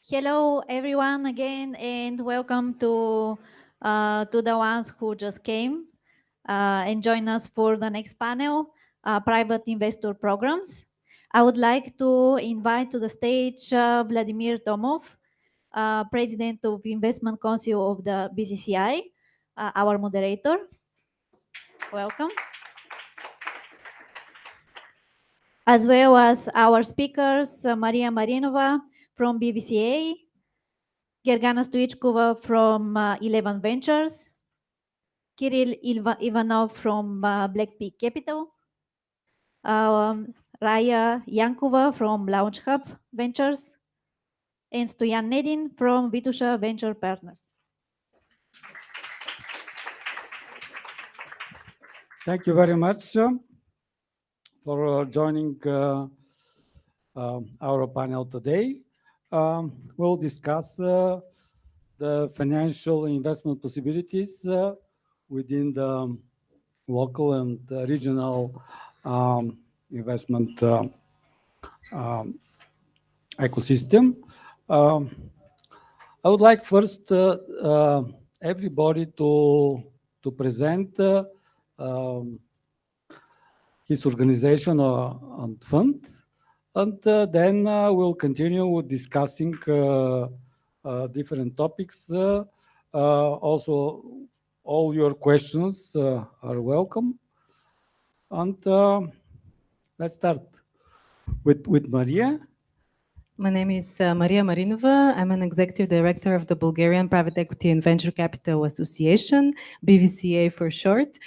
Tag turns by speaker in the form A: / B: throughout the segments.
A: Hello, everyone, again, and welcome to the ones who just came and join us for the next panel, private investor programs. I would like to invite to the stage Vladimir Tomov, President of Investment Council of the BCCI, our moderator. Welcome. As well as our speakers, Maria Marinova from BVCA, Gergana Stoichkova from 11 Ventures, Kiril Ivanov from BlackPeak Capital, Raya Yunakova from LAUNCHub Ventures, and Stoyan Nedin from Vitosha Venture Partners.
B: Thank you very much for joining our panel today. We'll discuss the financial investment possibilities within the local and regional investment ecosystem. I would like first everybody to present his organization and fund, and then we'll continue with discussing different topics. Also, all your questions are welcome. And let's start with Maria.
C: My name is Maria Marinova. I'm an executive director of the Bulgarian Private Equity and Venture Capital Association, BVCA for short.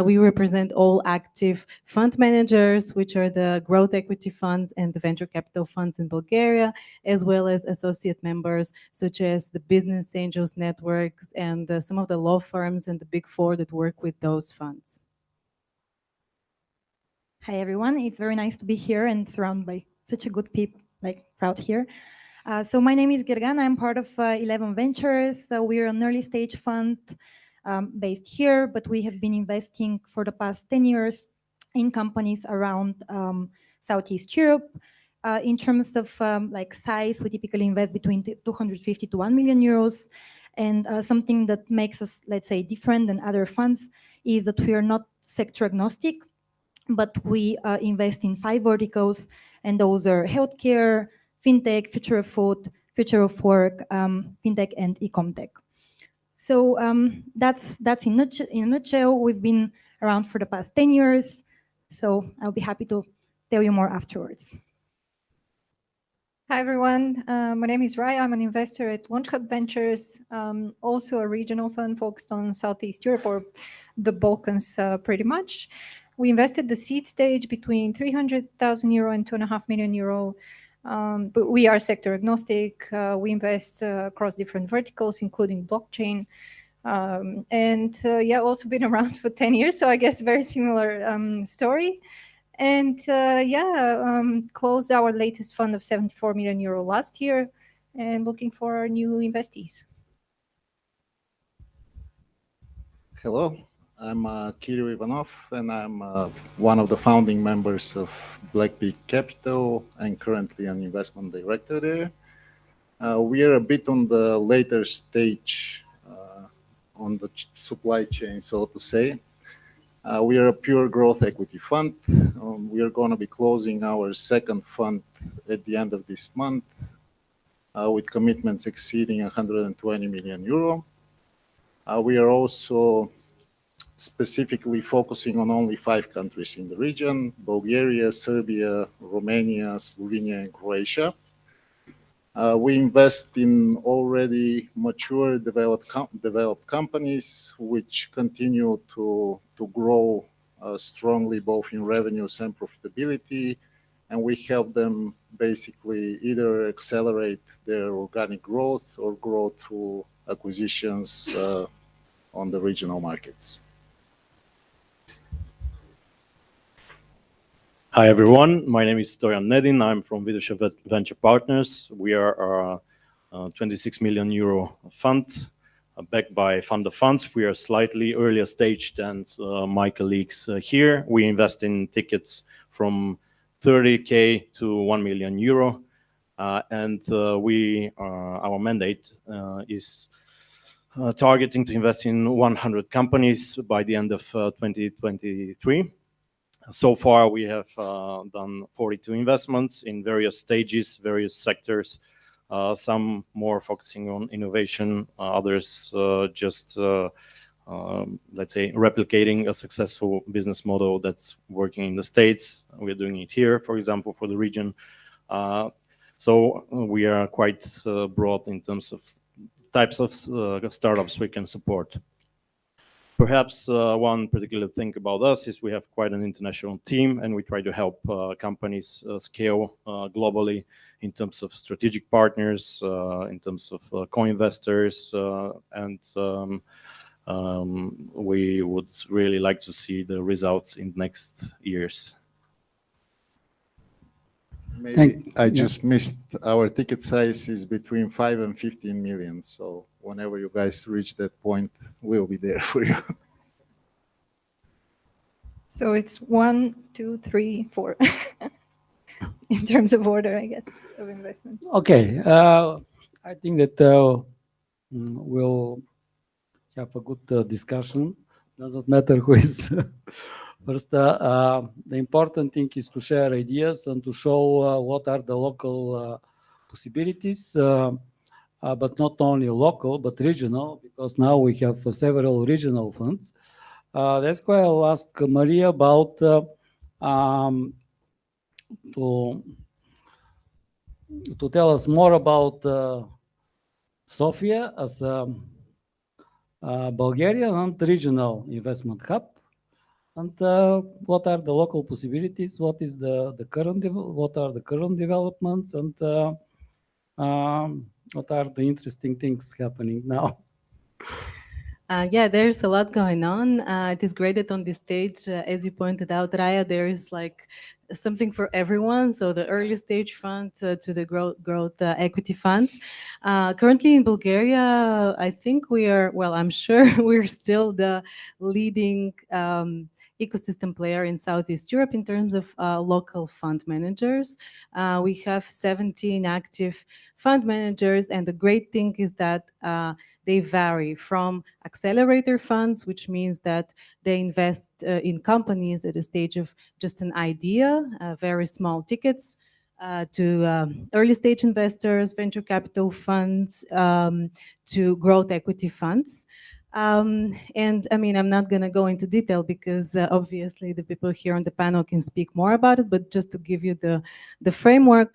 C: We represent all active fund managers, which are the growth equity funds and the venture capital funds in Bulgaria, as well as associate members such as the business angels networks and some of the law firms and the big four that work with those funds.
D: Hi, everyone. It's very nice to be here and surrounded by such a good people. Crowd here. So my name is Gergana. I'm part of 11 Ventures. So we're an early stage fund based here, but we have been investing for the past 10 years in companies around Southeast Europe. In terms of size, we typically invest between 250 to 1 million euros. And something that makes us, let's say, different than other funds is that we are not sector agnostic, but we invest in 5 verticals, and those are healthcare, fintech, future of food, future of work, fintech, and e-com tech. So that's in a nutshell. We've been around for the past 10 years, so I'll be happy to tell you more afterwards.
E: Hi, everyone. My name is Raya. I'm an investor at LAUNCHub Ventures, also a regional fund focused on Southeast Europe or the Balkans pretty much. We invested the seed stage between 300,000 euro and 2.5 million euro, but we are sector agnostic. We invest across different verticals, including blockchain, and also been around for 10 years. So I guess very similar story. And closed our latest fund of 74 million euro last year, and looking for new investees.
F: Hello. I'm Kiril Ivanov, and I'm one of the founding members of BlackPeak Capital and currently an investment director there. We are a bit on the later stage on the supply chain, so to say. We are a pure growth equity fund. We are going to be closing our second fund at the end of this month with commitments exceeding 120 million euro. We are also specifically focusing on only 5 countries in the region: Bulgaria, Serbia, Romania, Slovenia, and Croatia. We invest in already mature developed companies which continue to grow strongly both in revenues and profitability, and we help them basically either accelerate their organic growth or grow through acquisitions on the regional markets.
G: Hi, everyone. My name is Stoyan Nedin. I'm from Vitosha Venture Partners. We are a 26 million euro fund backed by fund of funds. We are slightly earlier stage than my colleagues here. We invest in tickets from 30K to 1 million euro. and our mandate is targeting to invest in 100 companies by the end of 2023. So far, we have done 42 investments in various stages, various sectors, some more focusing on innovation, others just, let's say, replicating a successful business model that's working in the States. We're doing it here, for example, for the region. So we are quite broad in terms of types of startups we can support. Perhaps one particular thing about us is we have quite an international team, and we try to help companies scale globally in terms of strategic partners, in terms of co-investors, and we would really like to see the results in next years.
F: Maybe I just missed, our ticket size is between 5 and 15 million. So whenever you guys reach that point, we'll be there for you.
E: So it's 1, 2, 3, 4 in terms of order, I guess, of investment.
B: Okay, I think that we'll have a good discussion. Doesn't matter who is first. The important thing is to share ideas and to show what are the local possibilities, but not only local, but regional, because now we have several regional funds. That's why I'll ask Maria about to tell us more about Sofia as a Bulgarian and regional investment hub, and what are the local possibilities, what is what are the current developments, and what are the interesting things happening now.
C: Yeah, there's a lot going on. It is great that on this stage, as you pointed out, Raya, there is like something for everyone. So the early stage fund to the growth equity funds. Currently in Bulgaria, I think we are, well, I'm sure we're still the leading ecosystem player in Southeast Europe in terms of local fund managers. We have 17 active fund managers, and the great thing is that they vary from accelerator funds, which means that they invest in companies at a stage of just an idea, very small tickets, to early stage investors, venture capital funds, to growth equity funds. And I mean, I'm not going to go into detail because obviously the people here on the panel can speak more about it, but just to give you the framework,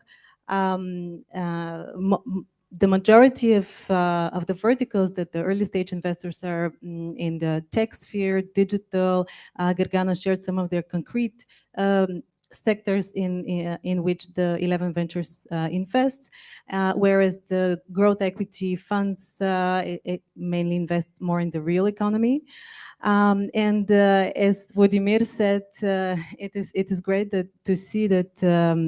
C: the majority of the verticals that the early stage investors are in the tech sphere, digital. Gergana shared some of their concrete sectors in which the 11 Ventures invests, whereas the growth equity funds it mainly invest more in the real economy. And as Vladimir said, it is great to see that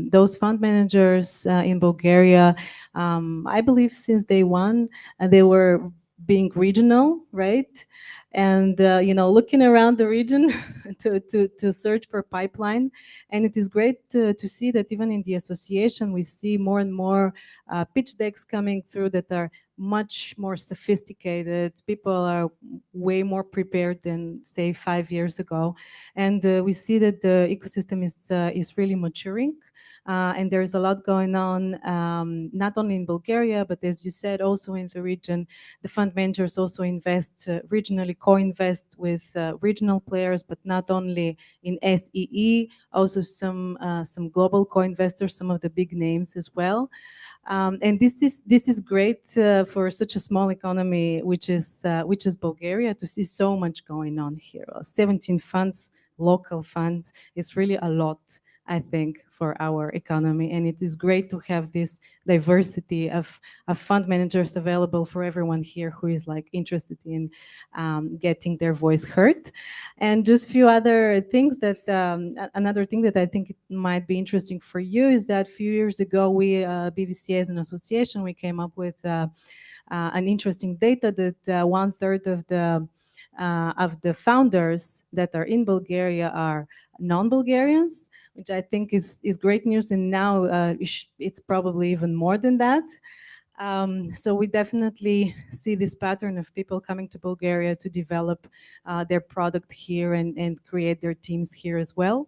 C: those fund managers in Bulgaria, I believe since day one, they were being regional, right? And you know, looking around the region to search for pipeline. And it is great to see that even in the association, we see more and more pitch decks coming through that are much more sophisticated. People are way more prepared than say 5 years ago, and we see that the ecosystem is really maturing, and there's a lot going on, not only in Bulgaria, but as you said, also in the region. The fund managers also invest regionally, co-invest with regional players, but not only in SEE, also some global co-investors, some of the big names as well. And this is great for such a small economy, which is Bulgaria, to see so much going on here. 17 funds, local funds, is really a lot, I think, for our economy. And it is great to have this diversity of fund managers available for everyone here who is like interested in getting their voice heard. And just a few other things that, another thing that I think it might be interesting for you is that a few years ago, we, BVCA as an association, we came up with an interesting data that 1/3 of the of the founders that are in Bulgaria are non-Bulgarians, which I think is great news. And now it's probably even more than that. So we definitely see this pattern of people coming to Bulgaria to develop their product here and create their teams here as well.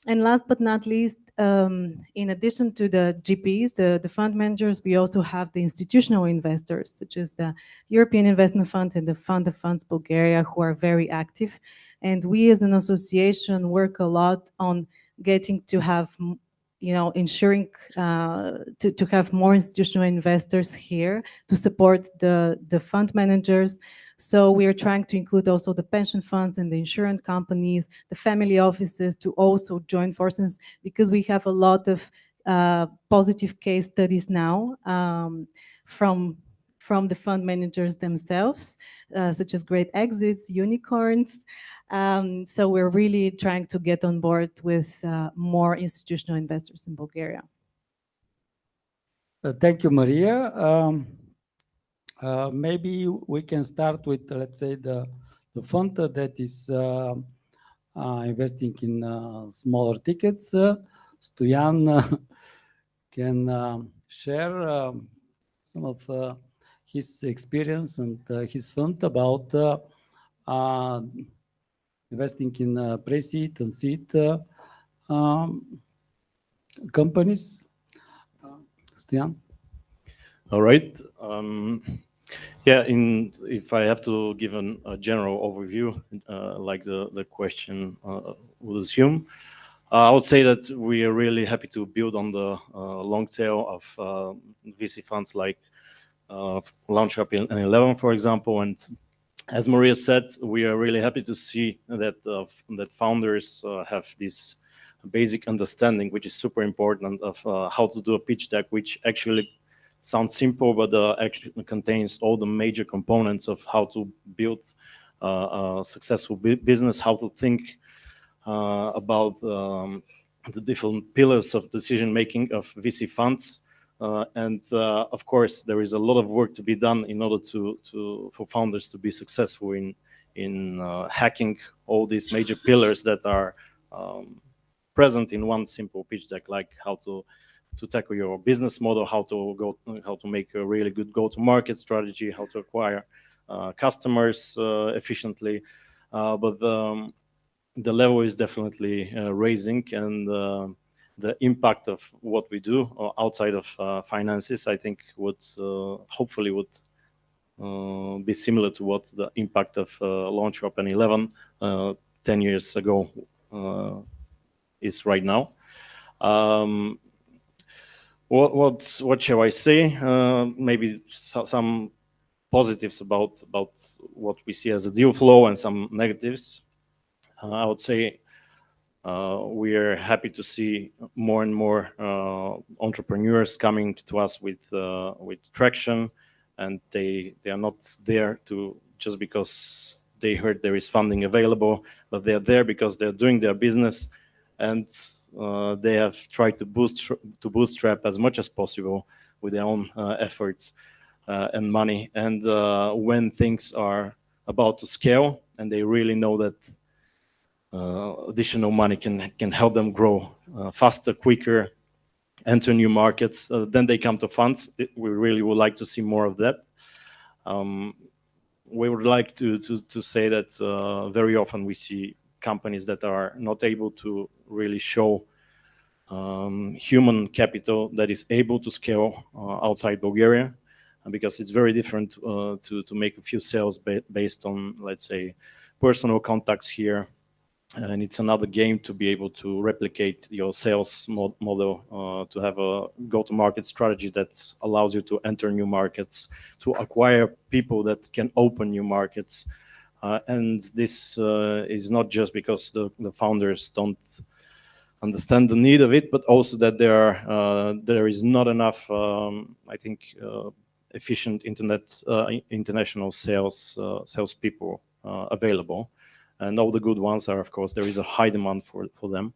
C: And last but not least, in addition to the GPs, the fund managers, we also have the institutional investors, such as the European Investment Fund and the Fund of Funds Bulgaria, who are very active. And we as an association work a lot on getting to have, ensuring to have more institutional investors here to support the fund managers. So we are trying to include also the pension funds and the insurance companies, the family offices to also join forces, because we have a lot of positive case studies now from the fund managers themselves, such as great exits, unicorns. So we're really trying to get on board with more institutional investors in Bulgaria.
B: Thank you, Maria. Maybe we can start with, let's say, the fund that is investing in smaller tickets. Stoyan can share some of his experience and his fund about investing in pre-seed and seed companies. Stoyan?
G: All right. Yeah, if I have to give a general overview, like the question would assume, I would say that we are really happy to build on the long tail of VC funds like LAUNCHub and 11, for example. And as Maria said, we are really happy to see that that founders have this basic understanding, which is super important, of how to do a pitch deck, which actually sounds simple, but actually contains all the major components of how to build a successful business, how to think about the different pillars of decision making of VC funds. And of course, there is a lot of work to be done in order for founders to be successful in hacking all these major pillars that are present in one simple pitch deck, like how to tackle your business model, how to make a really good go-to-market strategy, how to acquire customers efficiently. But the level is definitely raising, and the impact of what we do outside of finances, I think, would hopefully be similar to what the impact of LAUNCHub and 11 10 years ago is right now. What shall I say? Maybe some positives about what we see as a deal flow and some negatives. I would say we are happy to see more and more entrepreneurs coming to us with traction, and they are not there to just because they heard there is funding available, but they are there because they're doing their business, and they have tried to bootstrap as much as possible with their own efforts and money. And when things are about to scale and they really know that additional money can help them grow faster, quicker, enter new markets, then they come to funds. We really would like to see more of that. We would like to say that very often we see companies that are not able to really show human capital that is able to scale outside Bulgaria, because it's very different to make a few sales based on, let's say, personal contacts here. And it's another game to be able to replicate your sales model, to have a go-to-market strategy that allows you to enter new markets, to acquire people that can open new markets. And this is not just because the founders don't understand the need of it, but also that there is not enough, I think, efficient international salespeople available. And all the good ones are, of course, there is a high demand for them.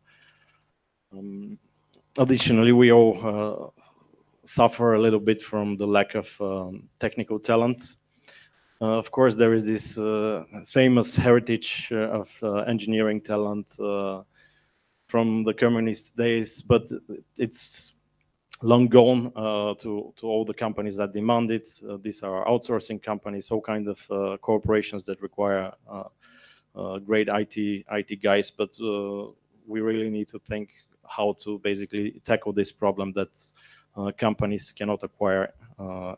G: Additionally, we all suffer a little bit from the lack of technical talent. Of course, there is this famous heritage of engineering talent from the communist days, but it's long gone to all the companies that demand it. These are outsourcing companies, all kind of corporations that require great IT guys, but we really need to think how to basically tackle this problem that companies cannot acquire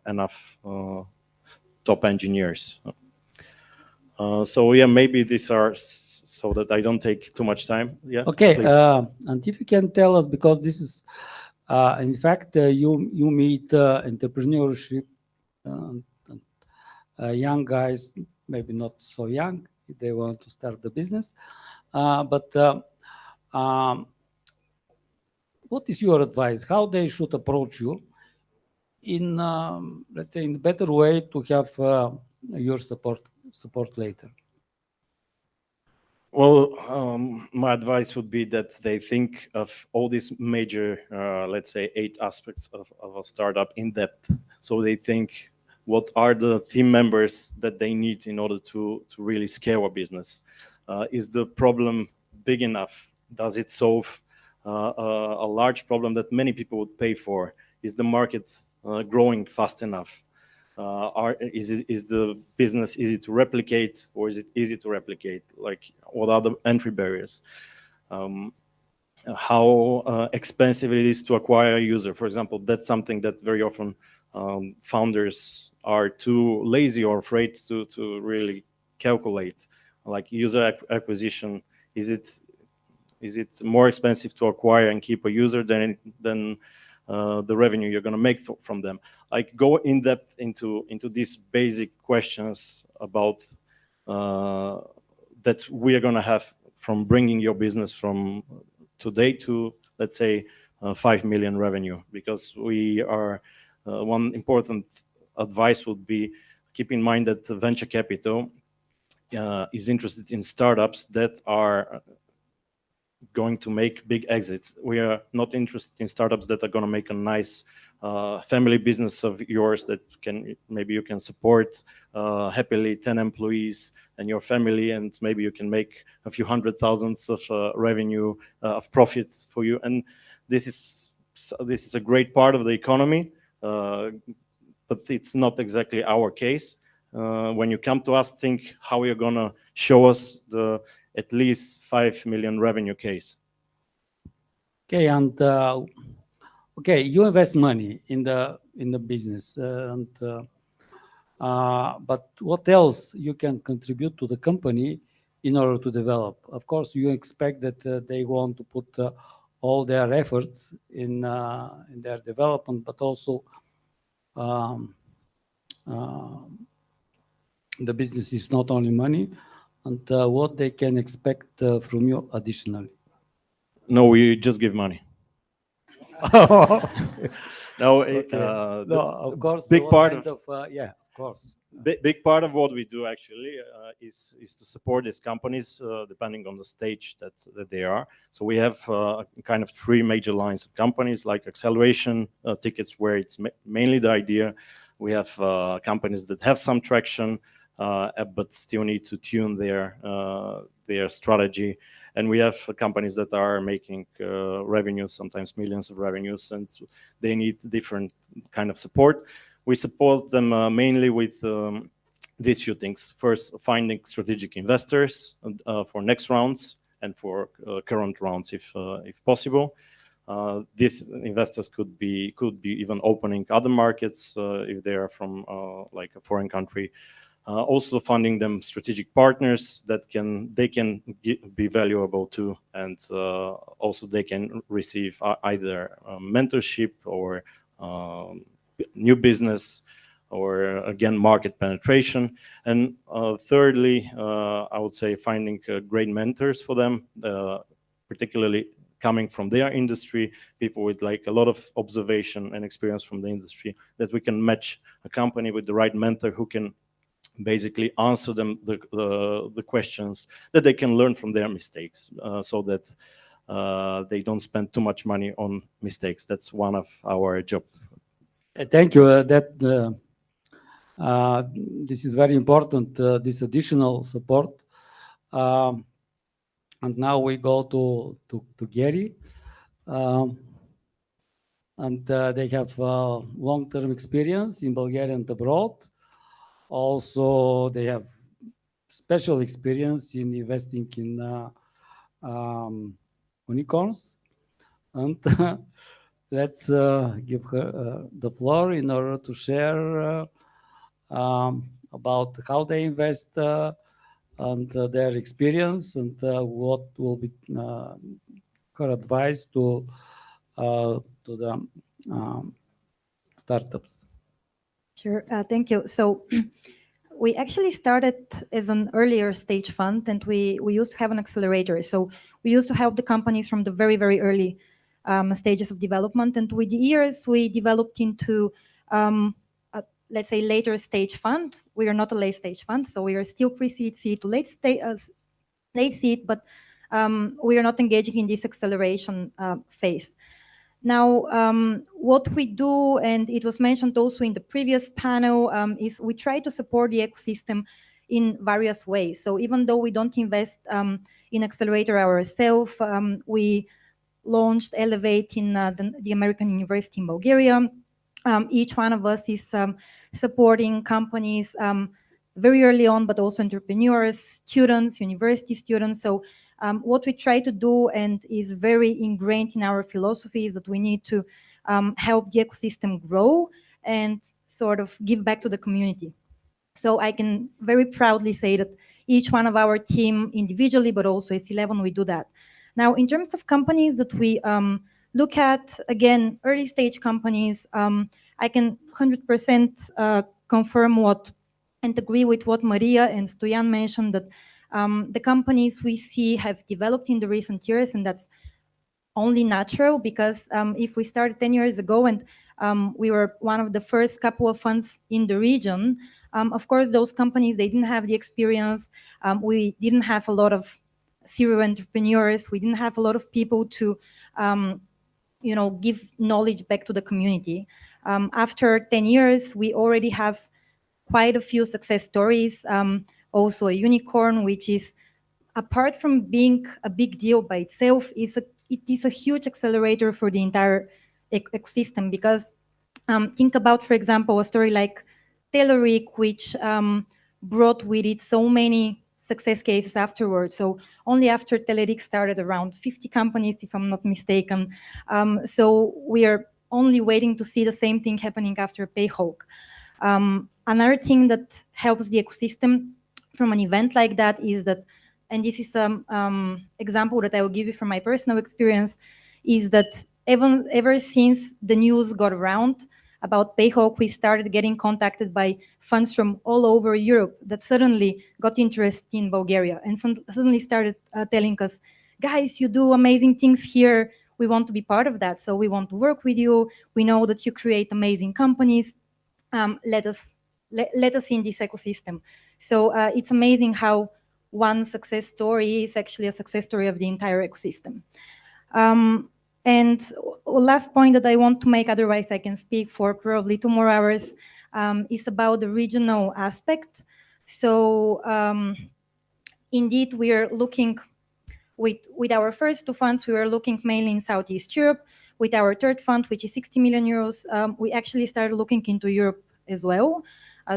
G: enough top engineers. So yeah, maybe these are so that I don't take too much time. Yeah.
B: Okay,
G: please.
B: and if you can tell us, because this is, in fact, you meet entrepreneurship, young guys, maybe not so young, they want to start the business, but what is your advice? How they should approach you in, let's say, in a better way to have your support later?
G: Well, my advice would be that they think of all these major, let's say, 8 aspects of a startup in depth. So they think, what are the team members that they need in order to really scale a business? Is the problem big enough? Does it solve a large problem that many people would pay for? Is the market growing fast enough? Is the business easy to replicate, or is it easy to replicate? Like, what are the entry barriers? How expensive it is to acquire a user, for example. That's something that very often founders are too lazy or afraid to really calculate. Like user acquisition, is it more expensive to acquire and keep a user than the revenue you're going to make from them? Like, go in depth into these basic questions about that we are going to have from bringing your business from today to, let's say, 5 million revenue. Because we are one important advice would be, keep in mind that venture capital is interested in startups that are going to make big exits. We are not interested in startups that are going to make a nice family business of yours that maybe you can support happily 10 employees and your family, and maybe you can make a few $100,000s of revenue of profits for you. And this is a great part of the economy, but it's not exactly our case. When you come to us, think how you're going to show us the at least 5 million revenue case.
B: Okay, and okay, you invest money in the business, and but what else you can contribute to the company in order to develop? Of course, you expect that they want to put all their efforts in their development, but also the business is not only money, and what they can expect from you additionally.
G: No, we just give money. No,
B: Okay. No, of course.
G: Big part of
B: yeah, of course.
G: Big part of what we do actually is to support these companies depending on the stage that they are. So we have kind of 3 major lines of companies, like acceleration tickets, where it's mainly the idea. We have companies that have some traction, but still need to tune their strategy. And we have companies that are making revenues, sometimes millions of revenues, and they need different kind of support. We support them mainly with these few things. First, finding strategic investors for next rounds and for current rounds, if possible. These investors could be even opening other markets if they are from like a foreign country. Also funding them strategic partners that they can be valuable to, and also they can receive either mentorship or new business, or again market penetration. And thirdly, I would say finding great mentors for them, particularly coming from their industry, people with like a lot of observation and experience from the industry, that we can match a company with the right mentor who can basically answer them the questions, that they can learn from their mistakes, so that they don't spend too much money on mistakes. That's one of our job.
B: Thank you. This is very important, this additional support. And now we go to Gary. And they have long-term experience in Bulgaria and abroad. Also, they have special experience in investing in unicorns. And let's give her the floor in order to share about how they invest and their experience and what will be her advice to the startups.
D: Sure, thank you. So we actually started as an earlier stage fund, and we used to have an accelerator. So we used to help the companies from the very, very early stages of development. And with the years, we developed into, let's say, later stage fund. We are not a late stage fund, so we are still pre-seed, seed to late seed, but we are not engaging in this acceleration phase. Now, what we do, and it was mentioned also in the previous panel, is we try to support the ecosystem in various ways. So even though we don't invest in accelerator ourselves, we launched Elevate in the American University in Bulgaria. Each one of us is supporting companies very early on, but also entrepreneurs, students, university students. So what we try to do, and is very ingrained in our philosophy, is that we need to help the ecosystem grow and sort of give back to the community. So I can very proudly say that each one of our team individually, but also as 11, we do that. Now, in terms of companies that we look at, again, early stage companies, I can 100% confirm what and agree with what Maria and Stoyan mentioned, that the companies we see have developed in the recent years, and that's only natural, because if we started 10 years ago and we were one of the first couple of funds in the region, of course, those companies, they didn't have the experience. We didn't have a lot of serial entrepreneurs. We didn't have a lot of people to, give knowledge back to the community. After 10 years, we already have quite a few success stories. Also a unicorn, which is, apart from being a big deal by itself, it is a huge accelerator for the entire ecosystem, because think about, for example, a story like Telerik, which brought with it so many success cases afterwards. So only after Telerik started, around 50 companies, if I'm not mistaken. So we are only waiting to see the same thing happening after Payhawk. Another thing that helps the ecosystem from an event like that is that, and this is an example that I will give you from my personal experience, is that ever since the news got around about Payhawk, we started getting contacted by funds from all over Europe that suddenly got interested in Bulgaria and suddenly started telling us, guys, you do amazing things here. We want to be part of that. So we want to work with you. We know that you create amazing companies. Let us in this ecosystem. So it's amazing how one success story is actually a success story of the entire ecosystem. And last point that I want to make, otherwise I can speak for probably 2 more hours, is about the regional aspect. So indeed, we are looking with our first 2 funds, we were looking mainly in Southeast Europe. With our third fund, which is 60 million euros, we actually started looking into Europe as well,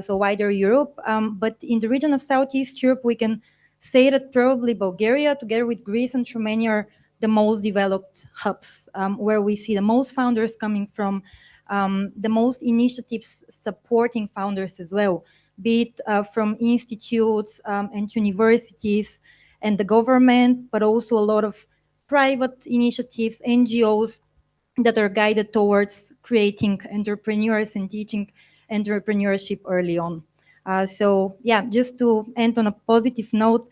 D: so wider Europe. But in the region of Southeast Europe, we can say that probably Bulgaria, together with Greece and Romania, are the most developed hubs, where we see the most founders coming from, the most initiatives supporting founders as well, be it from institutes and universities and the government, but also a lot of private initiatives, NGOs, that are guided towards creating entrepreneurs and teaching entrepreneurship early on. So yeah, just to end on a positive note,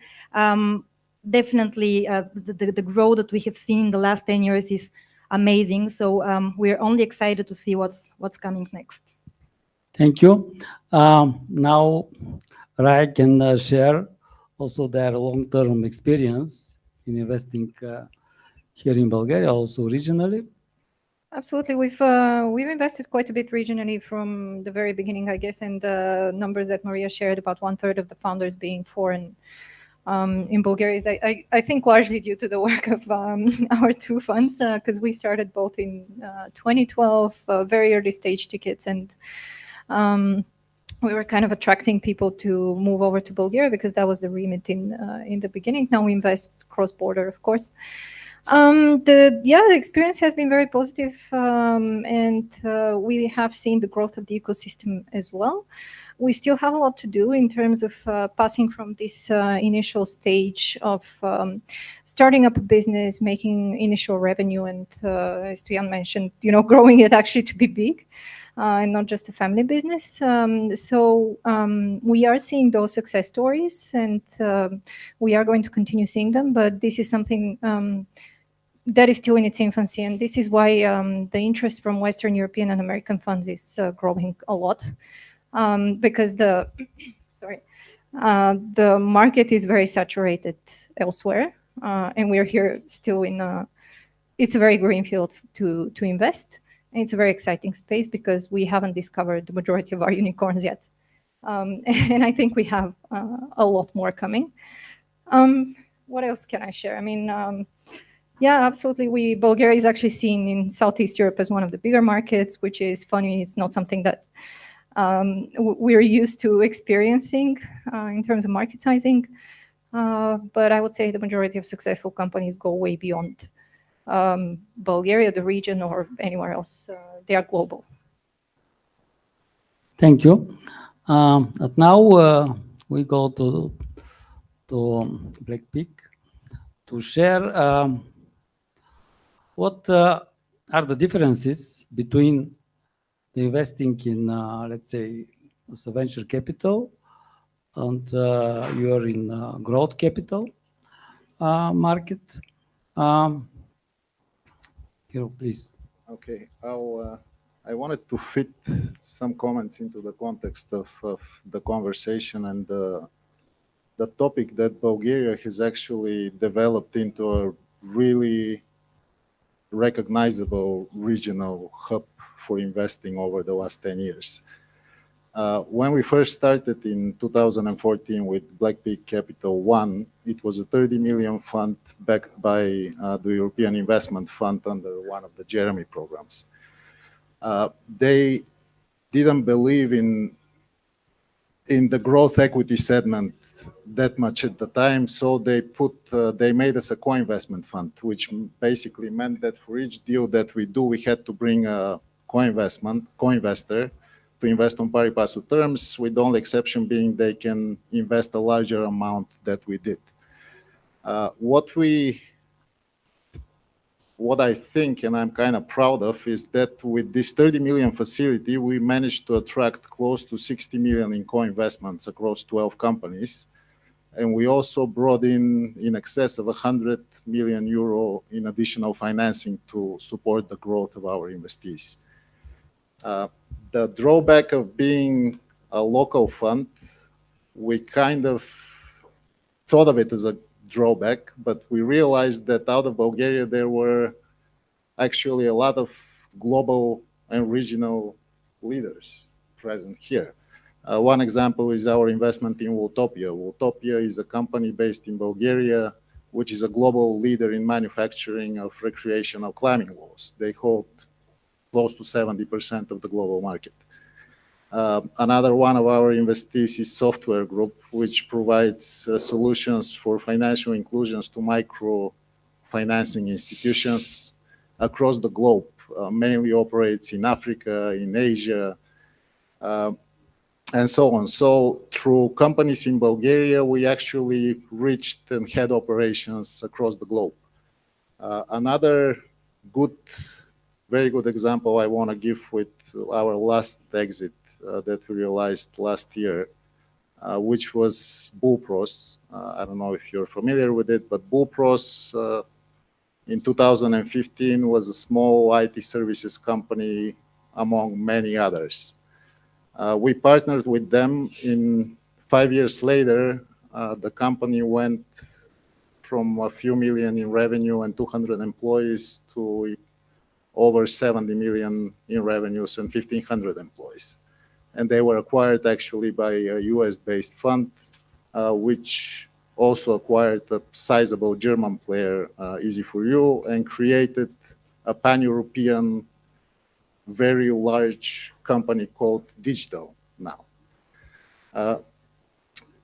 D: definitely the growth that we have seen in the last 10 years is amazing. So we're only excited to see what's coming next.
B: Thank you. Now Raya can share also their long-term experience in investing here in Bulgaria, also regionally.
E: Absolutely. We've invested quite a bit regionally from the very beginning, I guess, and the numbers that Maria shared about 1/3 of the founders being foreign in Bulgaria is, I think, largely due to the work of our two funds, because we started both in 2012, very early stage tickets, and we were kind of attracting people to move over to Bulgaria because that was the remit in the beginning. Now we invest cross-border, of course. The experience has been very positive, and we have seen the growth of the ecosystem as well. We still have a lot to do in terms of passing from this initial stage of starting up a business, making initial revenue, and as Stoyan mentioned, growing it actually to be big. And not just a family business. We are seeing those success stories, and we are going to continue seeing them. But this is something that is still in its infancy, and this is why the interest from Western European and American funds is growing a lot, because the market is very saturated elsewhere, and we're here still in it's a very green field to invest. And it's a very exciting space because we haven't discovered the majority of our unicorns yet. And I think we have a lot more coming. What else can I share? I mean, yeah, absolutely. Bulgaria is actually seen in Southeast Europe as one of the bigger markets, which is funny. It's not something that we're used to experiencing in terms of market sizing. But I would say the majority of successful companies go way beyond Bulgaria, the region, or anywhere else. They are global.
B: Thank you. And now we go to BlackPeak to share what are the differences between the investing in, let's say, as a venture capital, and you are in growth capital market. Kiril, please.
F: Okay, I wanted to fit some comments into the context of the conversation and the topic that Bulgaria has actually developed into a really recognizable regional hub for investing over the last 10 years. When we first started in 2014 with BlackPeak Capital 1, it was a 30 million fund backed by the European Investment Fund under one of the Jeremy programs. They didn't believe in the growth equity segment that much at the time, so they made us a co-investment fund, which basically meant that for each deal that we do, we had to bring a co-investor to invest on pari passu terms, with the only exception being they can invest a larger amount that we did. What I think, and I'm kind of proud of, is that with this 30 million facility, we managed to attract close to 60 million in co-investments across 12 companies. And we also brought in excess of 100 million euro in additional financing to support the growth of our investees. The drawback of being a local fund, we kind of thought of it as a drawback, but we realized that out of Bulgaria, there were actually a lot of global and regional leaders present here. One example is our investment in Utopia. Utopia is a company based in Bulgaria, which is a global leader in manufacturing of recreational climbing walls. They hold close to 70% of the global market. Another one of our investees is Software Group, which provides solutions for financial inclusions to micro financing institutions across the globe, mainly operates in Africa, in Asia, and so on. So through companies in Bulgaria, we actually reached and had operations across the globe. Another very good example I want to give with our last exit that we realized last year, which was Bullpros. I don't know if you're familiar with it, but Bullpros in 2015 was a small IT services company among many others. We partnered with them. 5 years later, the company went from a few million in revenue and 200 employees to over 70 million in revenues and 1,500 employees. And they were acquired actually by a US-based fund, which also acquired a sizable German player, Easy4U, and created a pan-European, very large company called Digital now.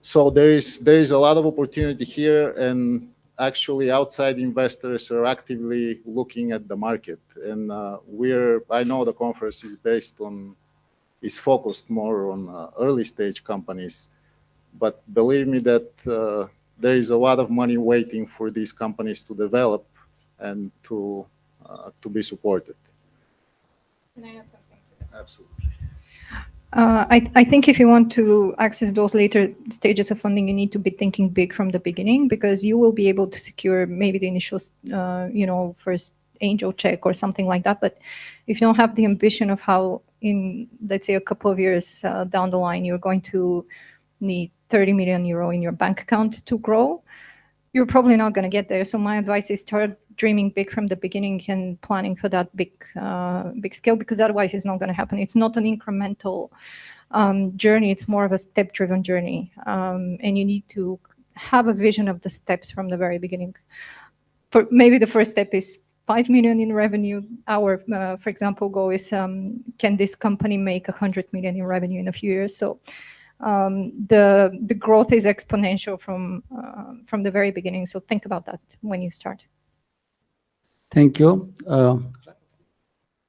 F: So there is a lot of opportunity here, and actually outside investors are actively looking at the market. And I know the conference is focused more on early stage companies, but believe me that there is a lot of money waiting for these companies to develop and to be supported.
E: Can I add something to that?
F: Absolutely.
E: I think if you want to access those later stages of funding, you need to be thinking big from the beginning, because you will be able to secure maybe the initial, first angel check or something like that. But if you don't have the ambition of how in, let's say, a couple of years down the line, you're going to need 30 million euro in your bank account to grow, you're probably not going to get there. So my advice is start dreaming big from the beginning and planning for that big scale, because otherwise it's not going to happen. It's not an incremental journey. It's more of a step-driven journey. And you need to have a vision of the steps from the very beginning. Maybe the first step is 5 million in revenue. Our, for example, goal is, can this company make 100 million in revenue in a few years? So the growth is exponential from the very beginning. So think about that when you start.
B: Thank you.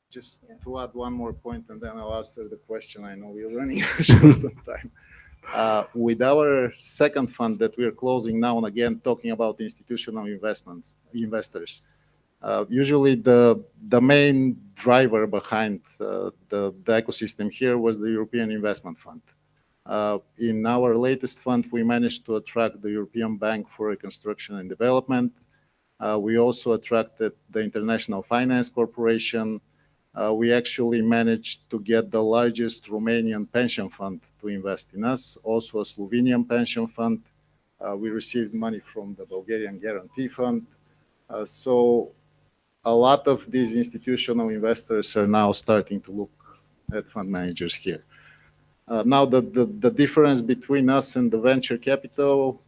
F: Just to add one more point, and then I'll answer the question. I know we're running short on time. With our second fund that we're closing now, and again talking about institutional investors, usually the main driver behind the ecosystem here was the European Investment Fund. In our latest fund, we managed to attract the European Bank for Reconstruction and Development. We also attracted the International Finance Corporation. We actually managed to get the largest Romanian pension fund to invest in us, also a Slovenian pension fund. We received money from the Bulgarian Guarantee Fund. So a lot of these institutional investors are now starting to look at fund managers here. Now, the difference between us and the venture capital,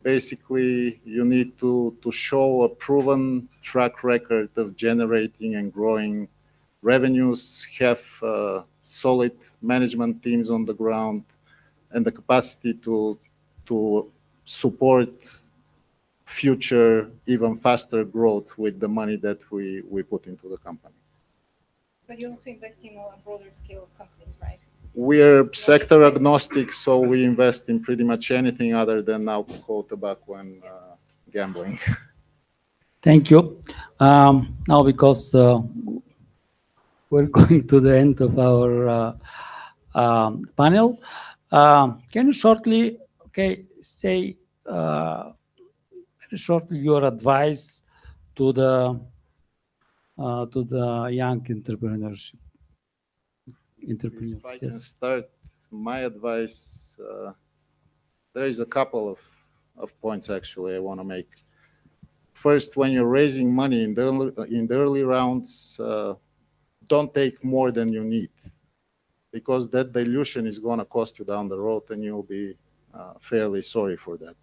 F: basically, you need to show a proven track record of generating and growing revenues, have solid management teams on the ground, and the capacity to support future, even faster growth with the money that we put into the company.
E: But you also invest in a broader scale of companies, right?
F: We're sector agnostic, so we invest in pretty much anything other than alcohol, tobacco, and gambling.
B: Thank you. Now, because we're going to the end of our panel, can you shortly, say very shortly your advice to the young entrepreneurship?
F: If I can start, my advice, there is a couple of points actually I want to make. First, when you're raising money in the early rounds, don't take more than you need, because that dilution is going to cost you down the road, and you'll be fairly sorry for that.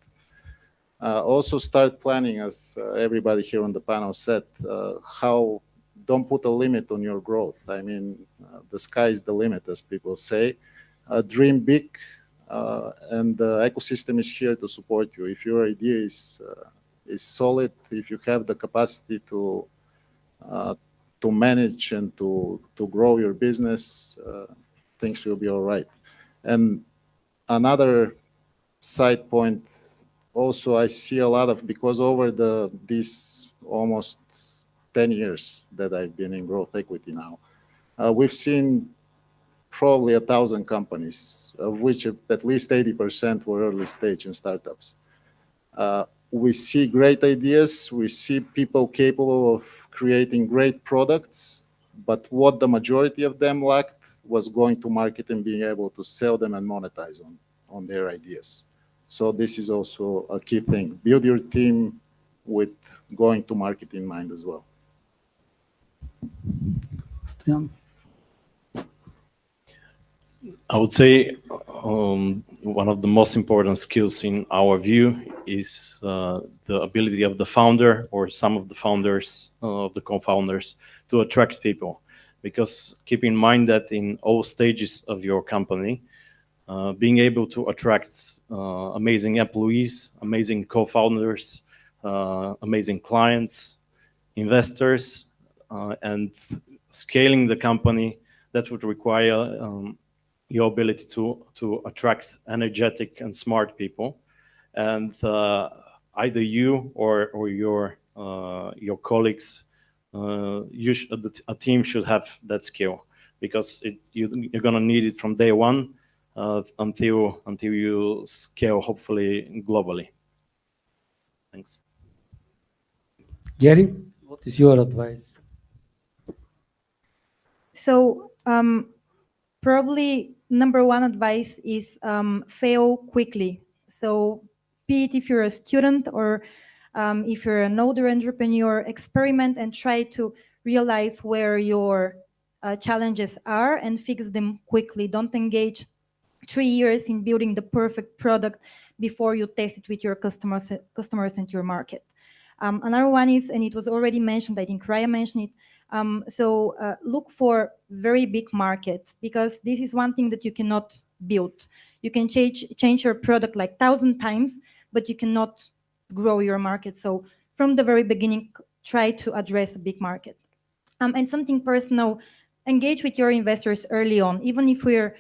F: Also, start planning, as everybody here on the panel said, don't put a limit on your growth. I mean, the sky is the limit, as people say. Dream big, and the ecosystem is here to support you. If your idea is solid, if you have the capacity to manage and to grow your business, things will be all right. And another side point, also, I see a lot of, because over these almost 10 years that I've been in growth equity now, we've seen probably 1,000 companies, of which at least 80% were early stage and startups. We see great ideas. We see people capable of creating great products, but what the majority of them lacked was going to market and being able to sell them and monetize on their ideas. So this is also a key thing. Build your team with going to market in mind as well.
B: Stoyan?
G: I would say one of the most important skills in our view is the ability of the founder or some of the founders, of the co-founders, to attract people. Because keep in mind that in all stages of your company, being able to attract amazing employees, amazing co-founders, amazing clients, investors, and scaling the company, that would require your ability to attract energetic and smart people. And either you or your colleagues, a team should have that skill, because you're going to need it from day one until you scale, hopefully globally. Thanks.
B: Gary, what is your advice?
D: So probably number one advice is fail quickly. So be it if you're a student or if you're an older entrepreneur, experiment and try to realize where your challenges are and fix them quickly. Don't engage 3 years in building the perfect product before you test it with your customers and your market. Another one is, and it was already mentioned, I think Raya mentioned it, look for very big market, because this is one thing that you cannot build. You can change your product like 1,000 times, but you cannot grow your market. So from the very beginning, try to address a big market. And something personal, engage with your investors early on. Even if we're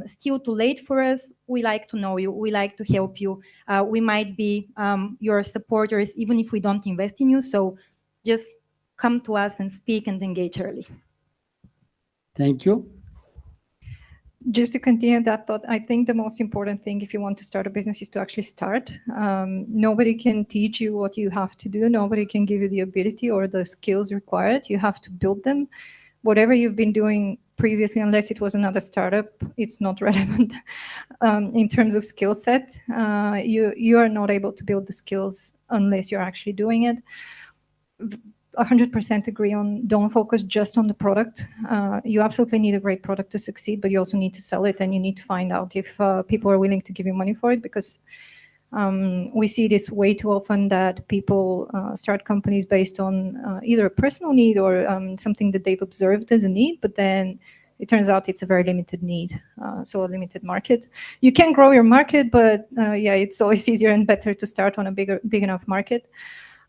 D: still too late for us, we like to know you, we like to help you. We might be your supporters even if we don't invest in you. So just come to us and speak and engage early.
B: Thank you.
E: Just to continue that thought, I think the most important thing if you want to start a business is to actually start. Nobody can teach you what you have to do. Nobody can give you the ability or the skills required. You have to build them. Whatever you've been doing previously, unless it was another startup, it's not relevant in terms of skill set. You are not able to build the skills unless you're actually doing it. 100% agree on don't focus just on the product. You absolutely need a great product to succeed, but you also need to sell it, and you need to find out if people are willing to give you money for it, because we see this way too often that people start companies based on either a personal need or something that they've observed as a need, but then it turns out it's a very limited need, so a limited market. You can grow your market, but yeah, it's always easier and better to start on a big enough market.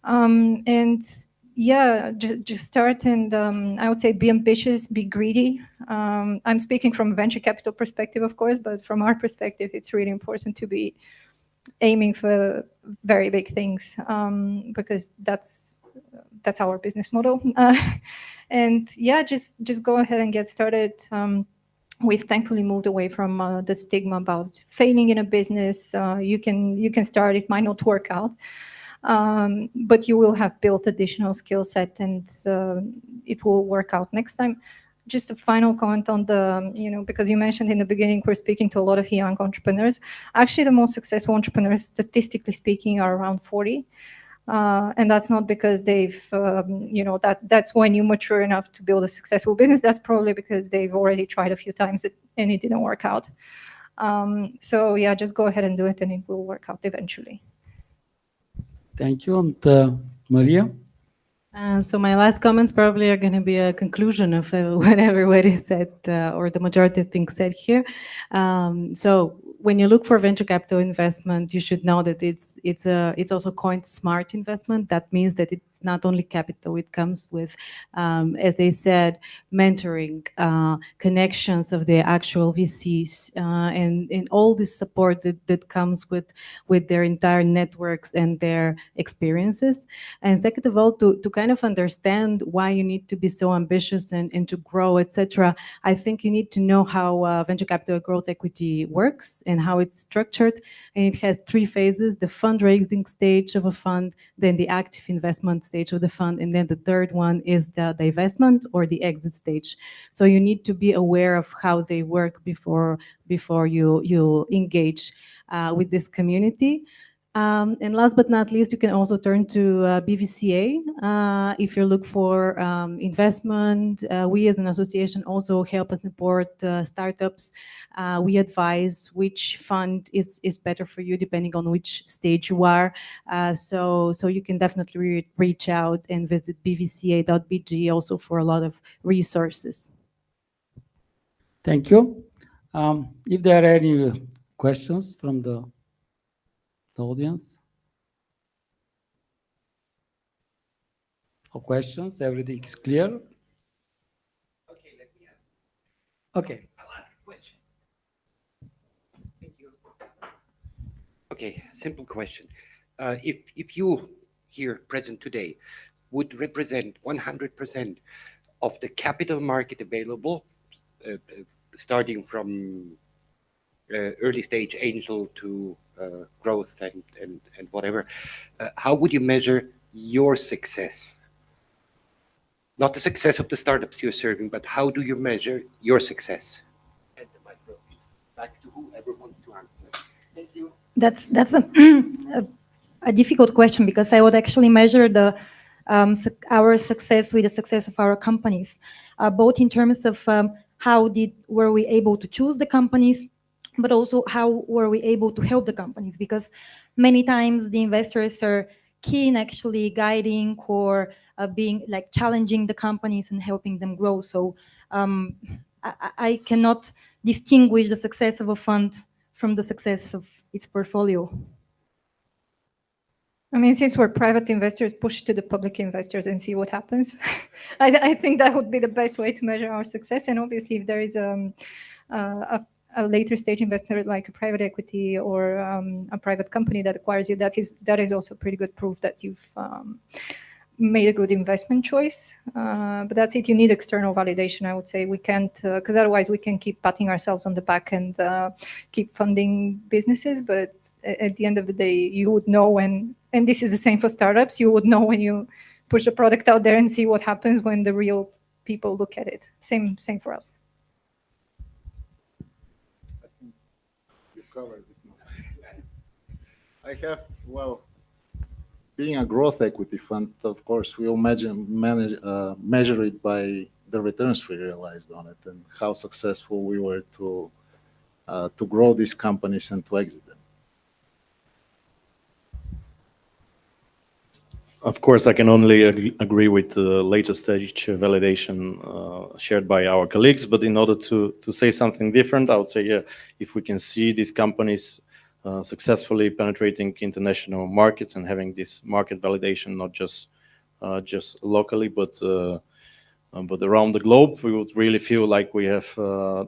E: And yeah, just start, and I would say be ambitious, be greedy. I'm speaking from a venture capital perspective, of course, but from our perspective, it's really important to be aiming for very big things, because that's our business model. And yeah, just go ahead and get started. We've thankfully moved away from the stigma about failing in a business. You can start, it might not work out. But you will have built additional skill set, and it will work out next time. Just a final comment on the, because you mentioned in the beginning, we're speaking to a lot of young entrepreneurs. Actually, the most successful entrepreneurs, statistically speaking, are around 40. And that's not because they've, that's when you mature enough to build a successful business. That's probably because they've already tried a few times and it didn't work out. So yeah, just go ahead and do it, and it will work out eventually.
B: Thank you. And Maria?
C: So my last comments probably are going to be a conclusion of what everybody said, or the majority of things said here. So when you look for venture capital investment, you should know that it's also coined smart investment. That means that it's not only capital; it comes with, as they said, mentoring, connections of the actual VCs, and all this support that comes with their entire networks and their experiences. And second of all, to kind of understand why you need to be so ambitious and to grow, etc. I think you need to know how venture capital growth equity works and how it's structured. And it has 3 phases: the fundraising stage of a fund, then the active investment stage of the fund, and then the third one is the divestment or the exit stage. So you need to be aware of how they work before you engage with this community. And last but not least, you can also turn to BVCA if you look for investment. We as an association also help and support startups. We advise which fund is better for you depending on which stage you are. So you can definitely reach out and visit bvca.bg also for a lot of resources.
B: Thank you. If there are any questions from the audience or questions, everything is clear.
H: Okay, let me ask.
B: Okay.
H: I'll ask a question. Thank you. Okay, simple question. If you here present today would represent 100% of the capital market available, starting from early stage angel to growth and whatever, how would you measure your success? Not the success of the startups you're serving, but how do you measure your success? And the micro is back to whoever wants to answer. Thank you.
D: That's a difficult question because I would actually measure our success with the success of our companies, both in terms of how were we able to choose the companies, but also how were we able to help the companies, because many times the investors are keen actually guiding or being like challenging the companies and helping them grow. So I cannot distinguish the success of a fund from the success of its portfolio.
E: I mean, since we're private investors, push to the public investors and see what happens. I think that would be the best way to measure our success. And obviously, if there is a later stage investor like a private equity or a private company that acquires you, that is also pretty good proof that you've made a good investment choice. But that's it. You need external validation, I would say. We can't, because otherwise we can keep patting ourselves on the back and keep funding businesses. But at the end of the day, you would know when, and this is the same for startups, you would know when you push the product out there and see what happens when the real people look at it. Same for us.
F: You've covered it. I have, well, being a growth equity fund, of course, we will measure it by the returns we realized on it and how successful we were to grow these companies and to exit them.
G: Of course, I can only agree with the later stage validation shared by our colleagues. But in order to say something different, I would say, yeah, if we can see these companies successfully penetrating international markets and having this market validation, not just locally, but around the globe, we would really feel like we have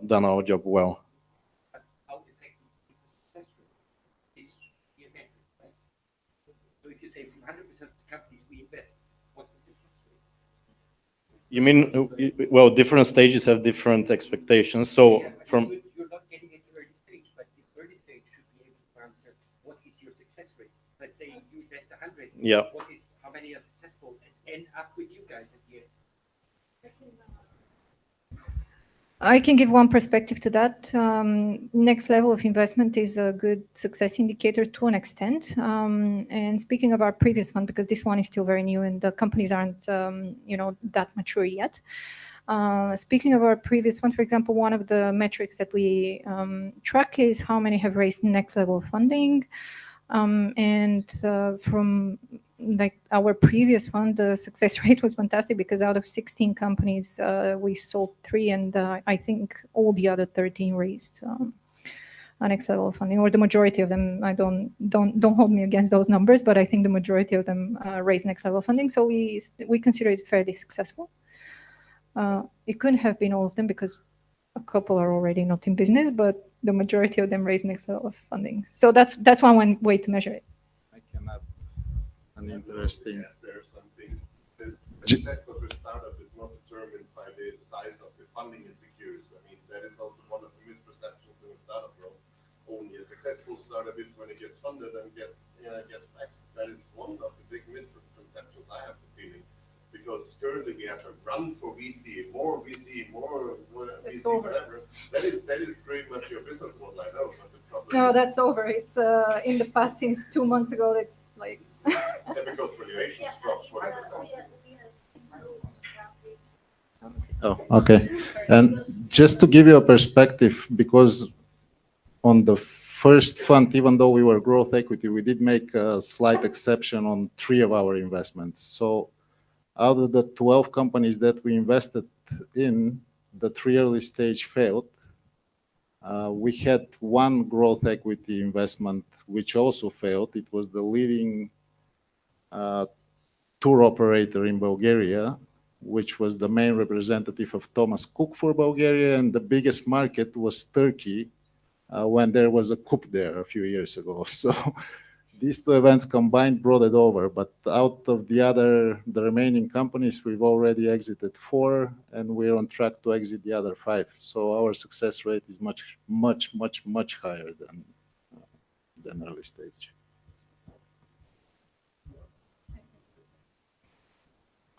G: done our job well.
H: But how effective is the success rate? Is the metric, right? So if you say 100% of the companies we invest, what's the success rate?
G: You mean, well, different stages have different expectations. So
H: yeah,
G: from
H: you're not getting at the early stage, but the early stage should be able to answer what is your success rate. Let's say you invest 100.
G: Yeah.
H: How many are successful and end up with you guys at the end?
E: I can give one perspective to that. Next level of investment is a good success indicator to an extent. And speaking of our previous one, because this one is still very new and the companies aren't, that mature yet. Speaking of our previous one, for example, one of the metrics that we track is how many have raised next level of funding. From like our previous one, the success rate was fantastic because out of 16 companies, we sold 3, and I think all the other 13 raised a next level of funding, or the majority of them. I don't hold me against those numbers, but I think the majority of them raised next level funding. So we consider it fairly successful. It couldn't have been all of them because a couple are already not in business, but the majority of them raised next level of funding. So that's one way to measure it.
F: I can add an interesting.
I: There's something. The success of a startup is not determined by the size of the funding it secures. I mean, that is also one of the misperceptions in a startup world. Only a successful startup is when it gets funded and gets backed. That is one of the big misconceptions I have the feeling. Because currently we have a run for VC, more VC, more VC, whatever. That is pretty much your business model, I know. But the problem
E: No, that's over. It's in the past since 2 months ago. It's like.
I: Because valuations dropped 40%.
F: Oh, okay. And just to give you a perspective, because on the first fund, even though we were growth equity, we did make a slight exception on 3 of our investments. So out of the 12 companies that we invested in, the 3 early stage failed. We had 1 growth equity investment which also failed. It was the leading tour operator in Bulgaria, which was the main representative of Thomas Cook for Bulgaria, and the biggest market was Turkey when there was a coup there a few years ago. So these 2 events combined brought it over, but out of the remaining companies, we've already exited 4, and we're on track to exit the other 5. So our success rate is much, much, much, much higher than early stage.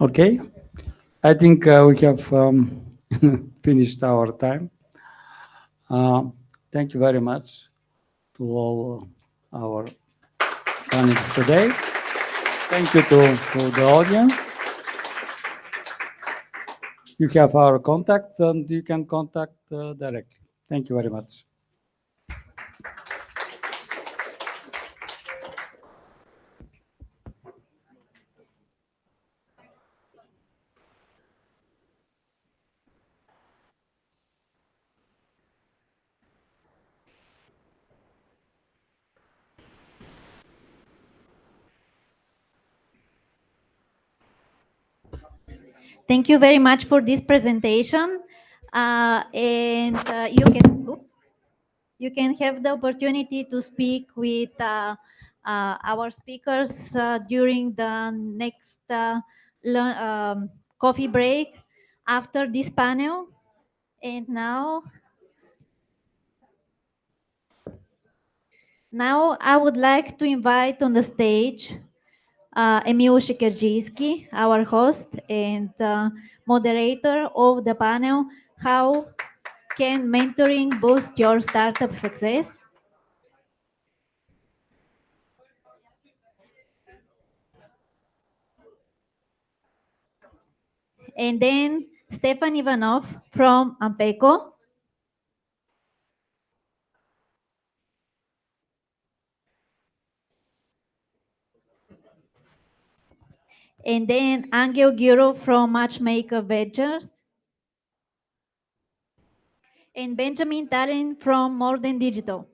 B: Okay, I think we have finished our time. Thank you very much to all our panelists today. Thank you to the audience. You have our contacts and you can contact directly. Thank you very much.
A: Thank you very much for this presentation. And you can have the opportunity to speak with our speakers during the next coffee break after this panel. And now I would like to invite on the stage Emil Shekerdzhiiski, our host and moderator of the panel, How Can Mentoring Boost Your Startup Success? And then Stefan Ivanov from Ampeco. And then Angel Gyurov from Matchmaker Ventures. And Benjamin Talin from MoreThanDigital.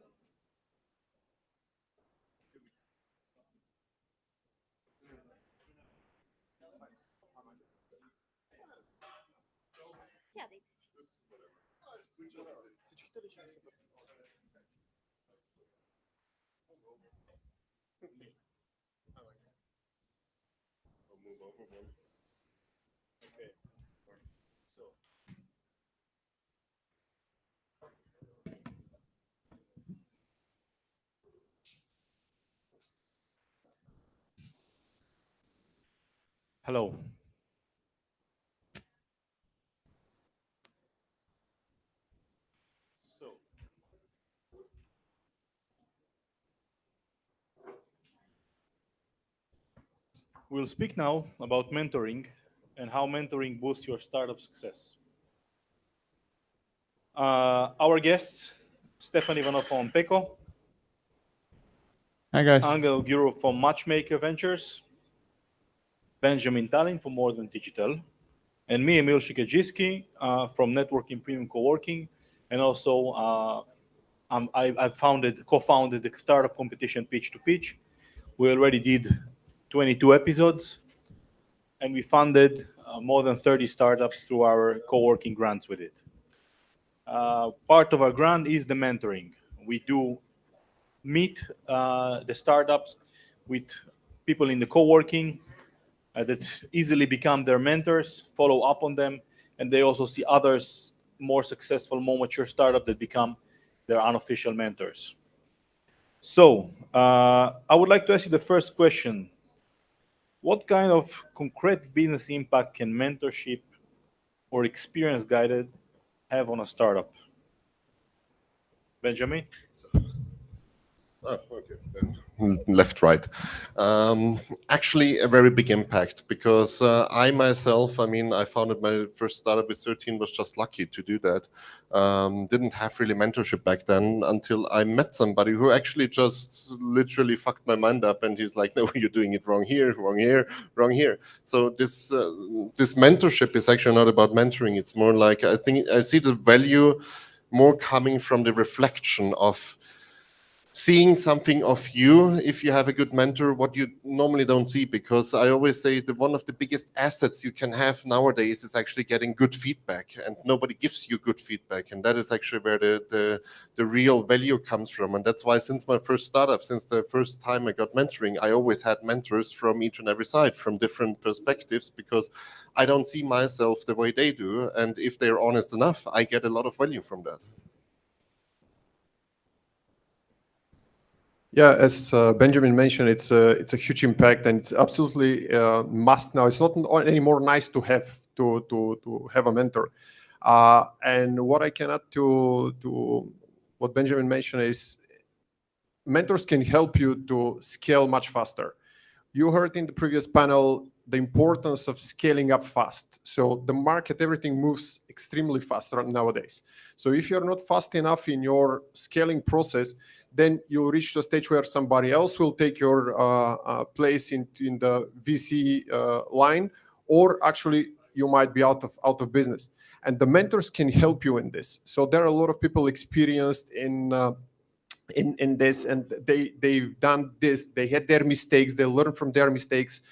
G: Hello. We'll speak now about mentoring and how mentoring boosts your startup success. Our guests, Stefan Ivanov from Ampeco.
J: Hi guys.
G: Angel Gyurov from Matchmaker Ventures. Benjamin Talin from MoreThanDigital. And me, Emil Shekerdzhiiski from Networking Premium Co-working. And also I co-founded the startup competition Pitch to Pitch. We already did 22 episodes, and we funded more than 30 startups through our co-working grants with it. Part of our grant is the mentoring. We do meet the startups with people in the co-working that easily become their mentors, follow up on them, and they also see others more successful, more mature startup that become their unofficial mentors. So I would like to ask you the first question. What kind of concrete business impact can mentorship or experience guided have on a startup? Benjamin?
I: Oh, okay. Then left, right. Actually, a very big impact because I myself, I mean, I founded my first startup with 13, was just lucky to do that. Didn't have really mentorship back then until I met somebody who actually just literally fucked my mind up, and he's like, "No, you're doing it wrong here, wrong here, wrong here." So this mentorship is actually not about mentoring. It's more like I think I see the value more coming from the reflection of seeing something of you, if you have a good mentor, what you normally don't see. Because I always say that one of the biggest assets you can have nowadays is actually getting good feedback, and nobody gives you good feedback, and that is actually where the real value comes from. And that's why since my first startup, since the first time I got mentoring, I always had mentors from each and every side, from different perspectives, because I don't see myself the way they do, and if they're honest enough, I get a lot of value from that.
J: Yeah, as Benjamin mentioned, it's a huge impact, and it's absolutely must now. It's not anymore nice to have a mentor. And what I can add to what Benjamin mentioned is mentors can help you to scale much faster. You heard in the previous panel the importance of scaling up fast. So the market, everything moves extremely fast nowadays. So if you're not fast enough in your scaling process, then you'll reach to a stage where somebody else will take your place in the VC line, or actually you might be out of business. And the mentors can help you in this. So there are a lot of people experienced in this, and they've done this. They had their mistakes. They learn from their mistakes.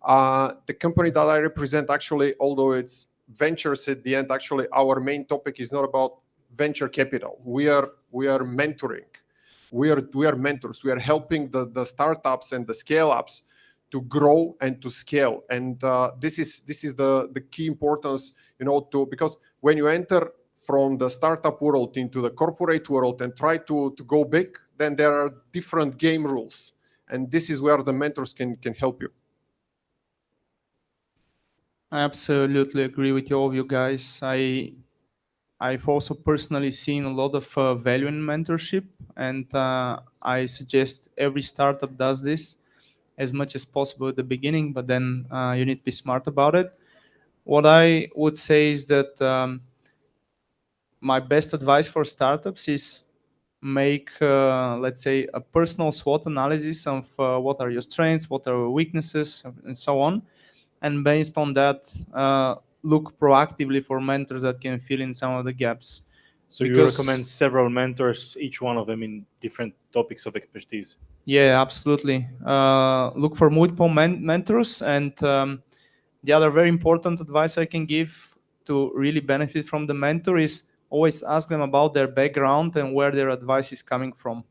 J: The company that I represent, actually, although it's ventures at the end, actually our main topic is not about venture capital. We are mentoring. We are mentors. We are helping the startups and the scale ups to grow and to scale. And this is the key importance, because when you enter from the startup world into the corporate world and try to go big, then there are different game rules. And this is where the mentors can help you.
K: I absolutely agree with all of you guys. I've also personally seen a lot of value in mentorship, and I suggest every startup does this as much as possible at the beginning, but then you need to be smart about it. What I would say is that my best advice for startups is make, let's say, a personal SWOT analysis of what are your strengths, what are your weaknesses, and so on. And based on that, look proactively for mentors that can fill in some of the gaps.
G: So you recommend several mentors, each one of them in different topics of expertise?
K: Yeah, absolutely. Look for multiple mentors. And the other very important advice I can give to really benefit from the mentor is always ask them about their background and where their advice is coming from.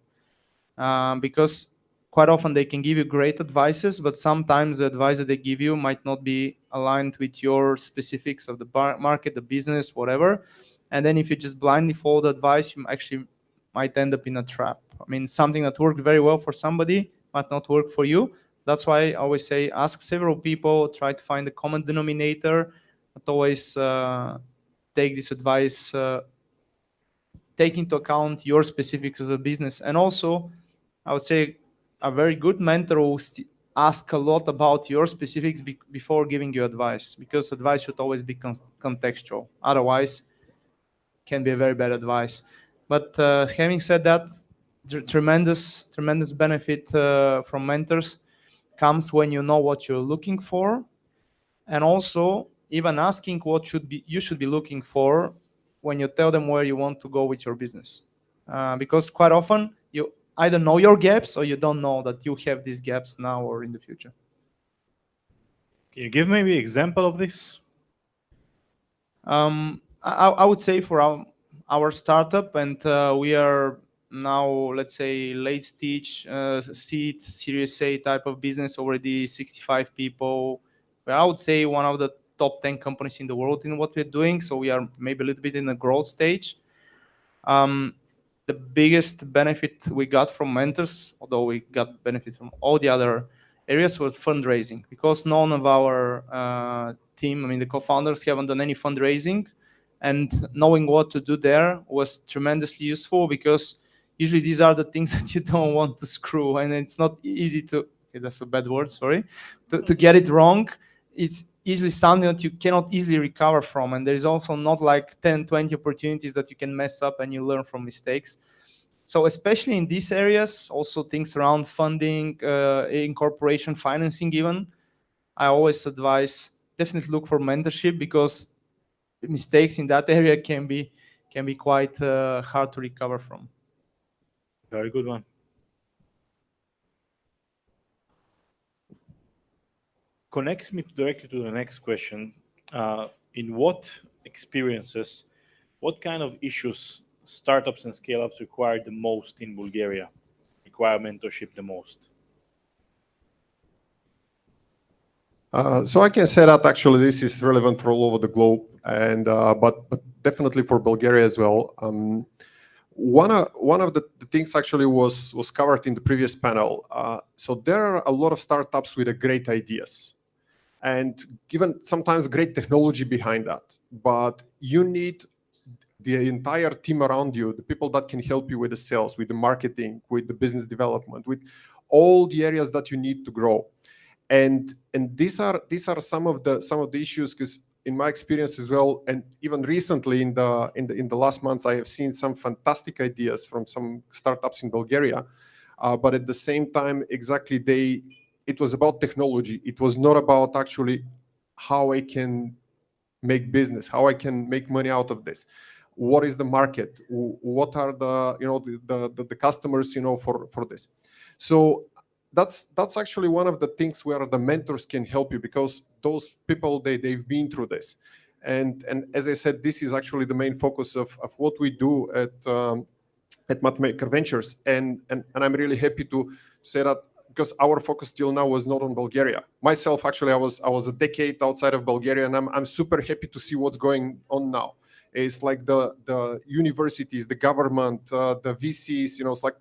K: Because quite often they can give you great advices, but sometimes the advice that they give you might not be aligned with your specifics of the market, the business, whatever. And then if you just blindly follow the advice, you actually might end up in a trap. I mean, something that worked very well for somebody might not work for you. That's why I always say ask several people, try to find a common denominator, but always take this advice, take into account your specifics of the business. And also, I would say a very good mentor will ask a lot about your specifics before giving you advice, because advice should always be contextual. Otherwise, it can be a very bad advice. But having said that, tremendous benefit from mentors comes when you know what you're looking for, and also even asking what you should be looking for when you tell them where you want to go with your business. Because quite often you either know your gaps or you don't know that you have these gaps now or in the future.
G: Can you give maybe an example of this?
K: I would say for our startup, and we are now, let's say, late stage seed, Series A type of business, already 65 people. But I would say one of the top 10 companies in the world in what we're doing. So we are maybe a little bit in the growth stage. The biggest benefit we got from mentors, although we got benefit from all the other areas, was fundraising, because none of our team, I mean, the co-founders haven't done any fundraising, and knowing what to do there was tremendously useful, because usually these are the things that you don't want to screw, and it's not easy to, okay, that's a bad word, sorry, to get it wrong. It's easily something that you cannot easily recover from, and there's also not like 10, 20 opportunities that you can mess up and you learn from mistakes. So especially in these areas, also things around funding, incorporation, financing even, I always advise definitely look for mentorship, because mistakes in that area can be quite hard to recover from.
G: Very good one. Connects me directly to the next question. In what experiences, what kind of issues startups and scale-ups require the most in Bulgaria, require mentorship the most?
J: So I can say that actually this is relevant for all over the globe, and but definitely for Bulgaria as well. One of the things actually was covered in the previous panel. So there are a lot of startups with great ideas, and given sometimes great technology behind that, but you need the entire team around you, the people that can help you with the sales, with the marketing, with the business development, with all the areas that you need to grow. And these are some of the issues, because in my experience as well, and even recently in the last months, I have seen some fantastic ideas from some startups in Bulgaria, but at the same time, exactly it was about technology. It was not about actually how I can make business, how I can make money out of this. What is the market? What are the customers for this? So that's actually one of the things where the mentors can help you, because those people they've been through this, and as I said, this is actually the main focus of what we do at Mapmaker Ventures, and I'm really happy to say that, because our focus till now was not on Bulgaria. Myself, actually, I was a decade outside of Bulgaria, and I'm super happy to see what's going on now. It's like the universities, the government, the VCs, it's like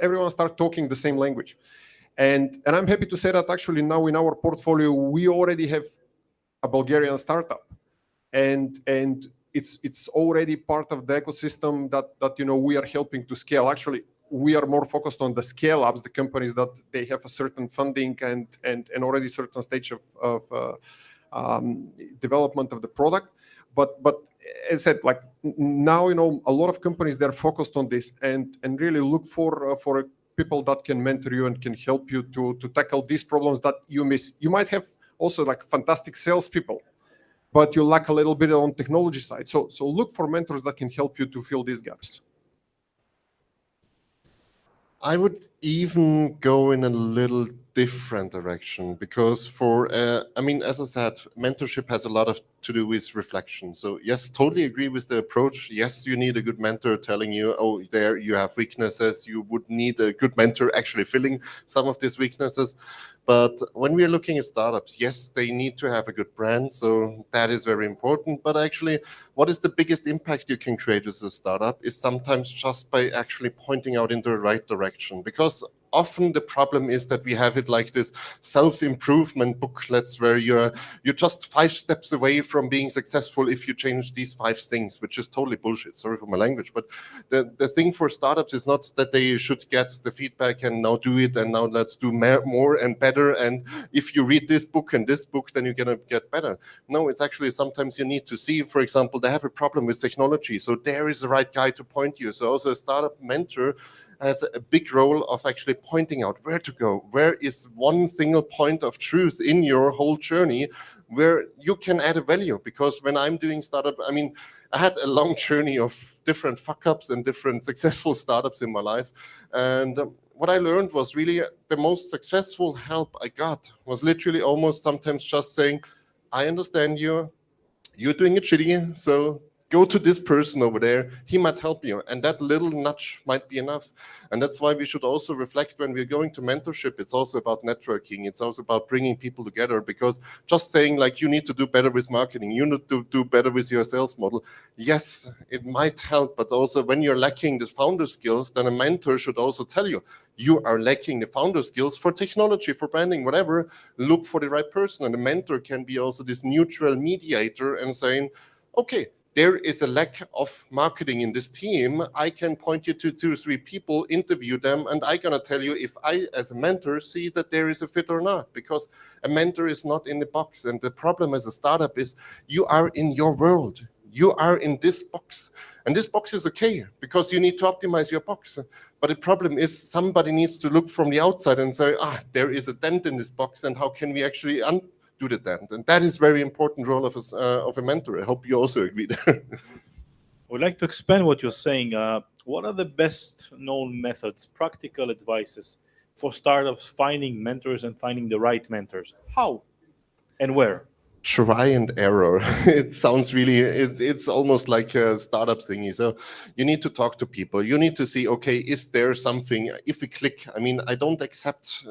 J: everyone start talking the same language. And I'm happy to say that actually now in our portfolio, we already have a Bulgarian startup, and it's already part of the ecosystem that we are helping to scale. Actually, we are more focused on the scale ups, the companies that they have a certain funding and already certain stage of development of the product. But as I said, like now, a lot of companies, they're focused on this and really look for people that can mentor you and can help you to tackle these problems that you miss. You might have also like fantastic salespeople, but you lack a little bit on technology side. So look for mentors that can help you to fill these gaps.
I: I would even go in a little different direction, because as I said, mentorship has a lot to do with reflection. So yes, totally agree with the approach. Yes, you need a good mentor telling you, oh, there you have weaknesses. You would need a good mentor actually filling some of these weaknesses. But when we are looking at startups, yes, they need to have a good brand. So that is very important. But actually, what is the biggest impact you can create as a startup is sometimes just by actually pointing out in the right direction. Because often the problem is that we have it like this self-improvement booklets where you're just 5 steps away from being successful if you change these 5 things, which is totally bullshit. Sorry for my language, but the thing for startups is not that they should get the feedback and now do it and now let's do more and better, and if you read this book and this book then you're gonna get better. No, it's actually sometimes you need to see, for example, they have a problem with technology, so there is the right guy to point you. So also a startup mentor has a big role of actually pointing out where to go, where is one single point of truth in your whole journey where you can add a value. Because when I'm doing startup, I had a long journey of different fuck-ups and different successful startups in my life. And what I learned was really the most successful help I got was literally almost sometimes just saying, I understand you, you're doing it shitty, so go to this person over there, he might help you. And that little nudge might be enough. And that's why we should also reflect when we're going to mentorship. It's also about networking. It's also about bringing people together, because just saying like you need to do better with marketing, you need to do better with your sales model. Yes, it might help, but also when you're lacking the founder skills, then a mentor should also tell you, you are lacking the founder skills for technology, for branding, whatever, look for the right person. And the mentor can be also this neutral mediator and saying, okay,
J: there is a lack of marketing in this team. I can point you to 2 or 3 people, interview them, and I'm gonna tell you if I, as a mentor, see that there is a fit or not, because a mentor is not in the box. And the problem as a startup is you are in your world. You are in this box. And this box is okay, because you need to optimize your box. But the problem is somebody needs to look from the outside and say, there is a dent in this box, and how can we actually do the dent? And that is very important role of a mentor. I hope you also agree there.
L: I would like to expand what you're saying. What are the best known methods, practical advices for startups finding mentors and finding the right mentors? How and where?
J: Try and error. It sounds really, it's almost like a startup thingy. So you need to talk to people. You need to see, okay, is there something, if we click, I mean, I don't accept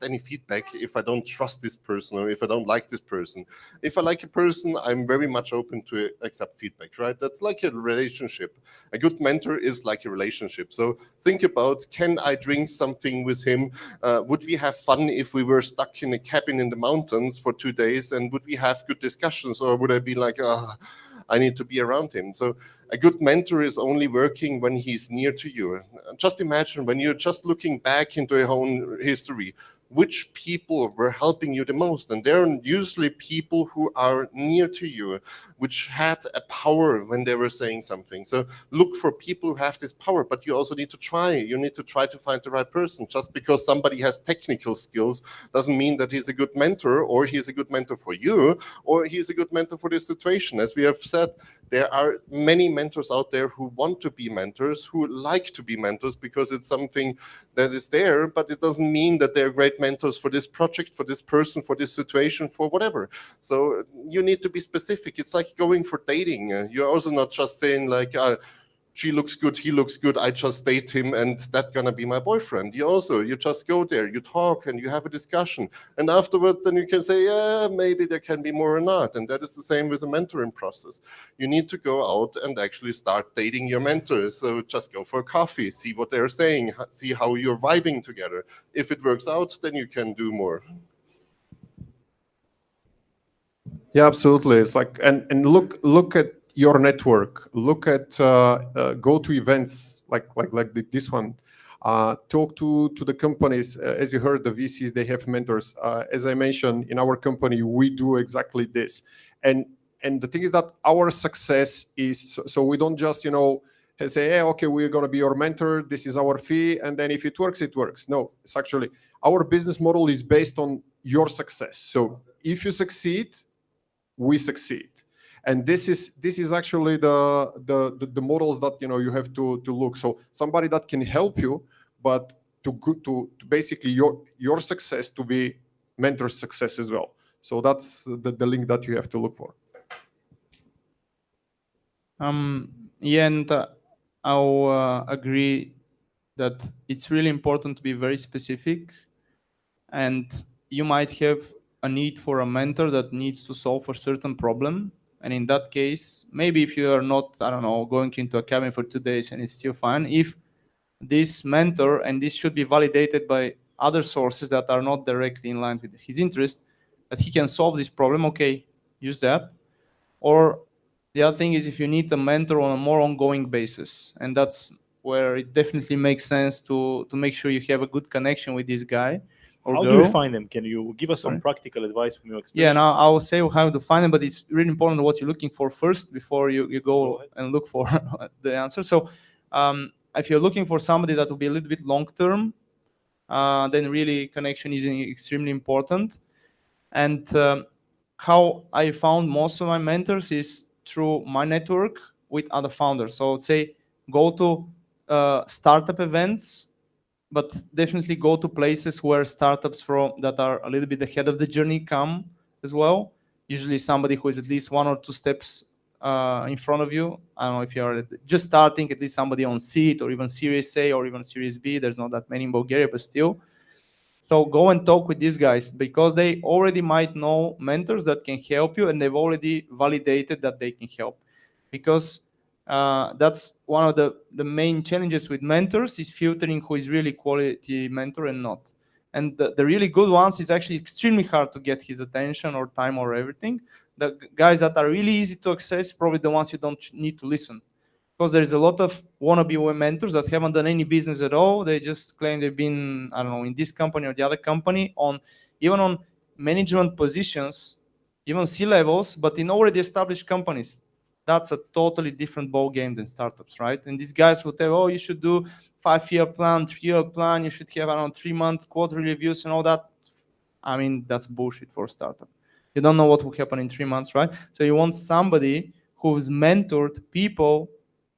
J: any feedback if I don't trust this person or if I don't like this person. If I like a person, I'm very much open to accept feedback, right? That's like a relationship. A good mentor is like a relationship. So think about, can I drink something with him? Would we have fun if we were stuck in a cabin in the mountains for 2 days, and would we have good discussions, or would I be like, I need to be around him? So a good mentor is only working when he's near to you. Just imagine when you're just looking back into your own history, which people were helping you the most? And they're usually people who are near to you, which had a power when they were saying something. So look for people who have this power, but you also need to try. You need to try to find the right person. Just because somebody has technical skills doesn't mean that he's a good mentor, or he's a good mentor for you, or he's a good mentor for this situation. As we have said, there are many mentors out there who want to be mentors, who like to be mentors because it's something that is there, but it doesn't mean that they're great mentors for this project, for this person, for this situation, for whatever. So you need to be specific. It's like going for dating. You're also not just saying like, she looks good, he looks good, I just date him and that's gonna be my boyfriend. You just go there, you talk and you have a discussion. And afterwards then you can say, yeah, maybe there can be more or not. And that is the same with the mentoring process. You need to go out and actually start dating your mentors. So just go for a coffee, see what they're saying, see how you're vibing together. If it works out, then you can do more. Yeah, absolutely. It's like, and look at your network. Look at go to events like this one. Talk to the companies. As you heard, the VCs, they have mentors. As I mentioned, in our company, we do exactly this. And the thing is that our success is, so we don't just, say, hey, okay, we're going to be your mentor. This is our fee. And then if it works, it works. No, it's actually, our business model is based on your success. So if you succeed, we succeed. And this is actually the models that you have to look. So somebody that can help you, but to basically your success to be mentor's success as well. So that's the link that you have to look for.
K: Yeah, and I'll agree that it's really important to be very specific, and you might have a need for a mentor that needs to solve a certain problem. And in that case, maybe if you are not, I don't know, going into a cabin for 2 days and it's still fine, if this mentor, and this should be validated by other sources that are not directly in line with his interest, that he can solve this problem, okay, use that. Or the other thing is if you need a mentor on a more ongoing basis, and that's where it definitely makes sense to make sure you have a good connection with this guy. Or
L: how
K: girl.
L: do you find them? Can you give us some practical advice from your experience?
K: Yeah, now I will say how to find them, but it's really important what you're looking for first before you go and look for the answer. So if you're looking for somebody that will be a little bit long-term, then really connection is extremely important. And how I found most of my mentors is through my network with other founders. So I would say go to startup events, but definitely go to places where startups that are a little bit ahead of the journey come as well. Usually somebody who is at least 1 or 2 steps in front of you. I don't know if you are just starting, at least somebody on seed or even Series A or even Series B. There's not that many in Bulgaria, but still. So go and talk with these guys because they already might know mentors that can help you, and they've already validated that they can help. Because that's one of the main challenges with mentors is filtering who is really quality mentor and not. And the really good ones, it's actually extremely hard to get his attention or time or everything. The guys that are really easy to access, probably the ones you don't need to listen. Because there's a lot of wannabe mentors that haven't done any business at all. They just claim they've been, I don't know, in this company or the other company, even on management positions, even C-levels, but in already established companies. That's a totally different ball game than startups, right? And these guys will tell, oh, you should do 5-year plan, 3-year plan, you should have around 3-month quarterly reviews and all that. I mean, that's bullshit for a startup. You don't know what will happen in 3 months, right? So you want somebody who's mentored people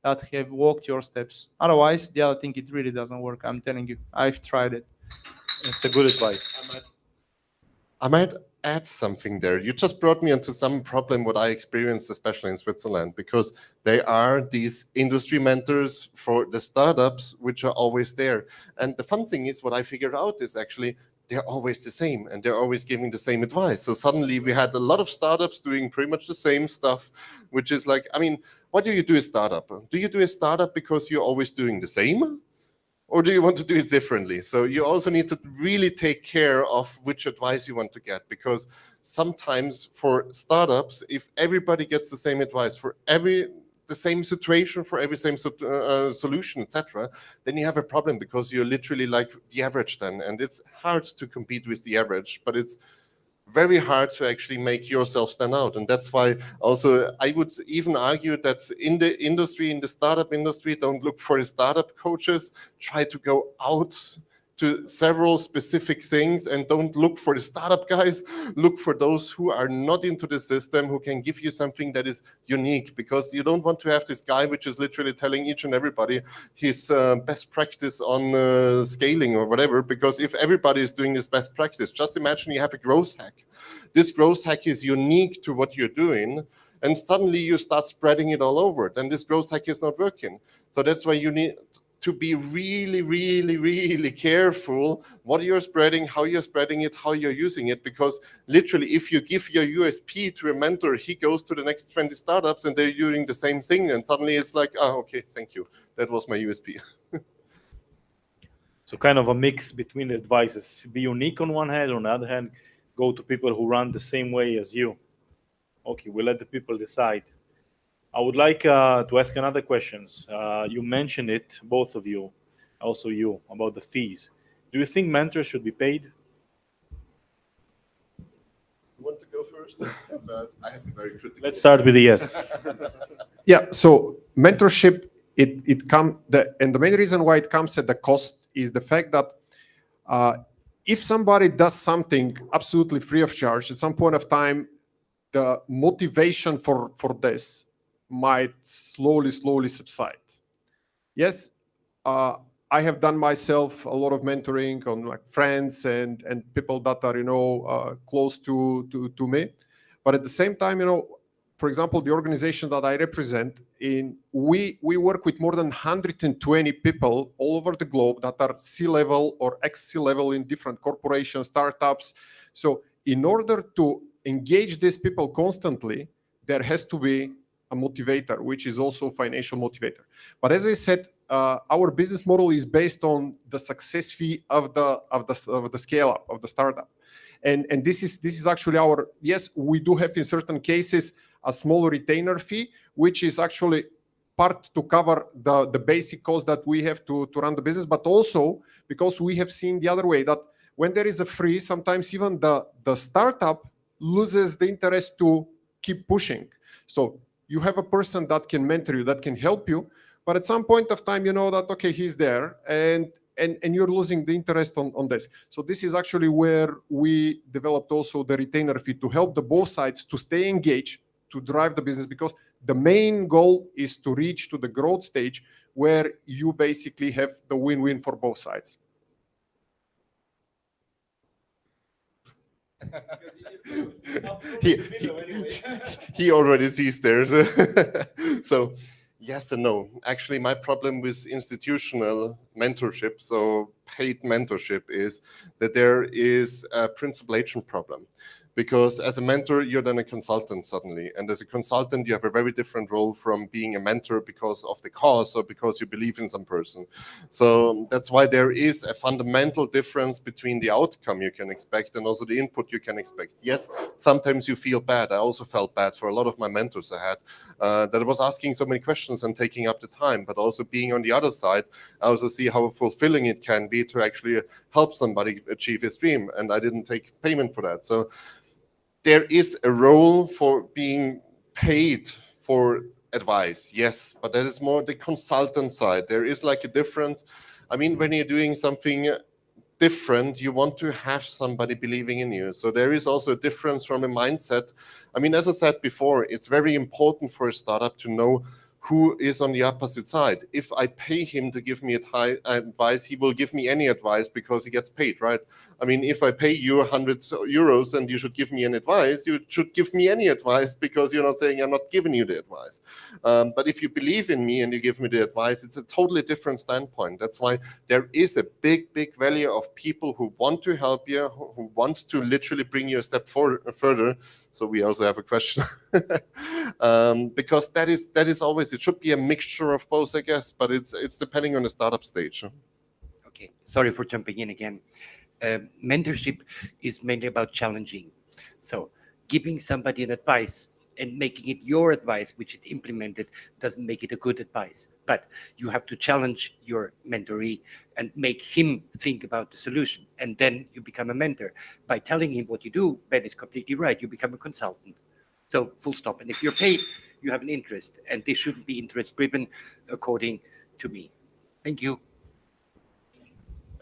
K: that have walked your steps. Otherwise, the other thing, it really doesn't work. I'm telling you, I've tried it.
L: It's a good advice.
M: I might add something there. You just brought me into some problem what I experienced, especially in Switzerland, because there are these industry mentors for the startups which are always there. And the fun thing is what I figured out is actually they're always the same and they're always giving the same advice. So suddenly we had a lot of startups doing pretty much the same stuff, which is like, I mean, what do you do a startup? Do you do a startup because you're always doing the same? Or do you want to do it differently? So you also need to really take care of which advice you want to get, because sometimes for startups, if everybody gets the same advice for the same situation, for every same solution, etc., then you have a problem, because you're literally like the average then, and it's hard to compete with the average, but it's very hard to actually make yourself stand out. And that's why also I would even argue that in the industry, in the startup industry, don't look for the startup coaches, try to go out to several specific things and don't look for the startup guys, look for those who are not into the system, who can give you something that is unique, because you don't want to have this guy which is literally telling each and everybody his best practice on scaling or whatever, because if everybody is doing this best practice, just imagine you have a growth hack. This growth hack is unique to what you're doing, and suddenly you start spreading it all over, then this growth hack is not working. So that's why you need to be really, really, really careful what you're spreading, how you're spreading it, how you're using it, because literally if you give your USP to a mentor, he goes to the next 20 startups and they're doing the same thing, and suddenly it's like, oh, okay, thank you. That was my USP.
L: So kind of a mix between the advices. Be unique on one hand, on the other hand, go to people who run the same way as you. Okay, we'll let the people decide. I would like to ask another questions. You mentioned it, both of you, also you, about the fees. Do you think mentors should be paid?
M: You want to go first? I have a very critical.
L: Let's start with the yes.
J: Yeah, so mentorship, and the main reason why it comes at the cost is the fact that if somebody does something absolutely free of charge, at some point of time, the motivation for this might slowly subside. Yes, I have done myself a lot of mentoring on like friends and people that are close to me, but at the same time, for example, the organization that I represent, we work with more than 120 people all over the globe that are C-level or ex-C-level in different corporations, startups. So in order to engage these people constantly, there has to be a motivator, which is also financial motivator. But as I said, our business model is based on the success fee of the scale up of the startup, and this is actually yes, we do have in certain cases a small retainer fee, which is actually part to cover the basic cost that we have to run the business, but also because we have seen the other way that when there is a free, sometimes even the startup loses the interest to keep pushing. So you have a person that can mentor you, that can help you, but at some point of time, you know that, okay, he's there, and you're losing the interest on this. So this is actually where we developed also the retainer fee to help the both sides to stay engaged, to drive the business, because the main goal is to reach to the growth stage where you basically have the win-win for both sides.
M: he already sees there. So yes and no. Actually, my problem with institutional mentorship, so paid mentorship, is that there is a principal agent problem. because as a mentor, you're then a consultant suddenly. And as a consultant, you have a very different role from being a mentor because of the cause or because you believe in some person. So that's why there is a fundamental difference between the outcome you can expect and also the input you can expect. Yes, sometimes you feel bad. I also felt bad for a lot of my mentors I had, that I was asking so many questions and taking up the time, but also being on the other side, I also see how fulfilling it can be to actually help somebody achieve his dream. And I didn't take payment for that. So there is a role for being paid for advice, yes, but that is more the consultant side. There is like a difference. I mean, when you're doing something different, you want to have somebody believing in you. So there is also a difference from a mindset. I mean, as I said before, it's very important for a startup to know who is on the opposite side. If I pay him to give me advice, he will give me any advice because he gets paid, right? I mean, if I pay you 100 euros and you should give me an advice, you should give me any advice because you're not saying I'm not giving you the advice. But if you believe in me and you give me the advice, it's a totally different standpoint. That's why there is a big, big value of people who want to help you, who want to literally bring you a step further. So we also have a question. Because that is always, it should be a mixture of both, I guess, but it's depending on the startup stage.
H: Okay, sorry for jumping in again. Mentorship is mainly about challenging. So giving somebody an advice and making it your advice, which is implemented, doesn't make it a good advice. But you have to challenge your mentoree and make him think about the solution. And then you become a mentor. By telling him what you do, Ben is completely right. You become a consultant. So full stop. And if you're paid, you have an interest. And this shouldn't be interest driven, according to me. Thank you.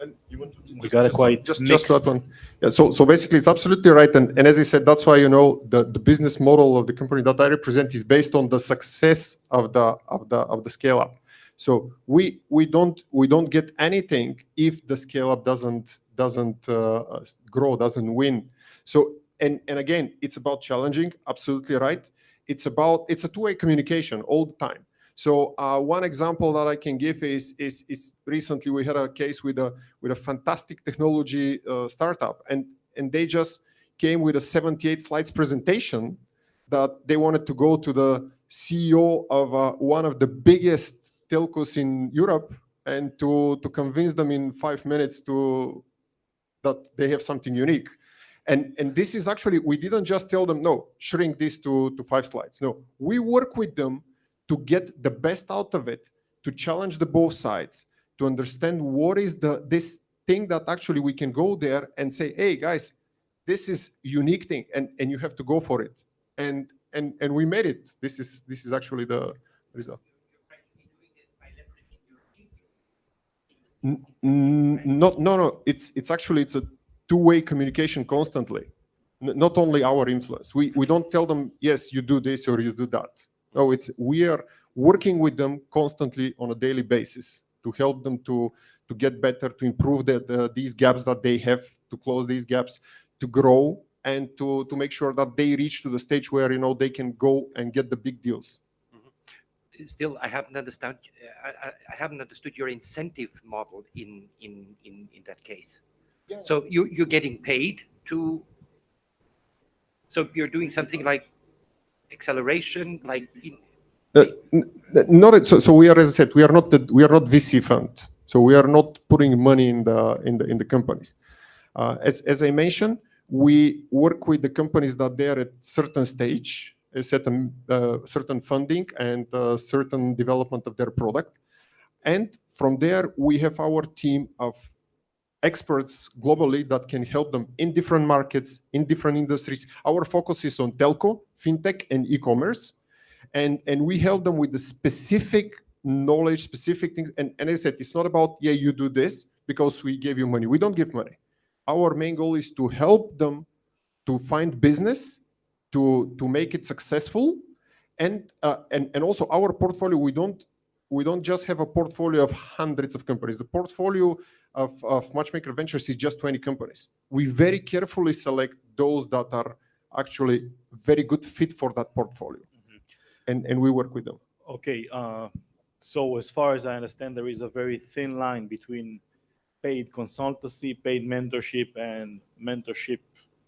J: And you want to
L: we got a quite
J: just that one. Yeah, so basically it's absolutely right. And as I said, that's why, you know, the business model of the company that I represent is based on the success of the scale up. So we don't get anything if the scale up doesn't grow, doesn't win. So and again, it's about challenging, absolutely right. It's a two-way communication all the time. So one example that I can give is recently we had a case with a fantastic technology startup, and they just came with a 78 slides presentation that they wanted to go to the CEO of one of the biggest telcos in Europe and to convince them in 5 minutes that they have something unique. And this is actually, we didn't just tell them, no, shrink this to 5 slides. No, we work with them to get the best out of it, to challenge the both sides, to understand what is this thing that actually we can go there and say, hey guys, this is unique thing, and you have to go for it. And we made it. This is actually the result. No. It's actually a two-way communication constantly. Not only our influence. We don't tell them, yes, you do this or you do that. No, we are working with them constantly on a daily basis to help them to get better, to improve these gaps that they have, to close these gaps, to grow, and to make sure that they reach to the stage where, you know, they can go and get the big deals.
H: Still, I haven't understood. I haven't understood your incentive model in that case. Yeah. So you're getting paid to. So you're doing something like acceleration, like.
J: So we are, as I said, we are not VC fund. So we are not putting money in the companies. As I mentioned, we work with the companies that they are at certain stage, a certain funding and certain development of their product, and from there we have our team of experts globally that can help them in different markets, in different industries. Our focus is on telco, fintech, and e-commerce, and we help them with the specific knowledge, specific things. And as I said, it's not about, yeah, you do this because we gave you money. We don't give money. Our main goal is to help them to find business, to make it successful, and also our portfolio. We don't just have a portfolio of hundreds of companies. The portfolio of Matchmaker Ventures is just 20 companies. We very carefully select those that are actually very good fit for that portfolio, and we work with them.
L: Okay, so as far as I understand, there is a very thin line between paid consultancy, paid mentorship, and mentorship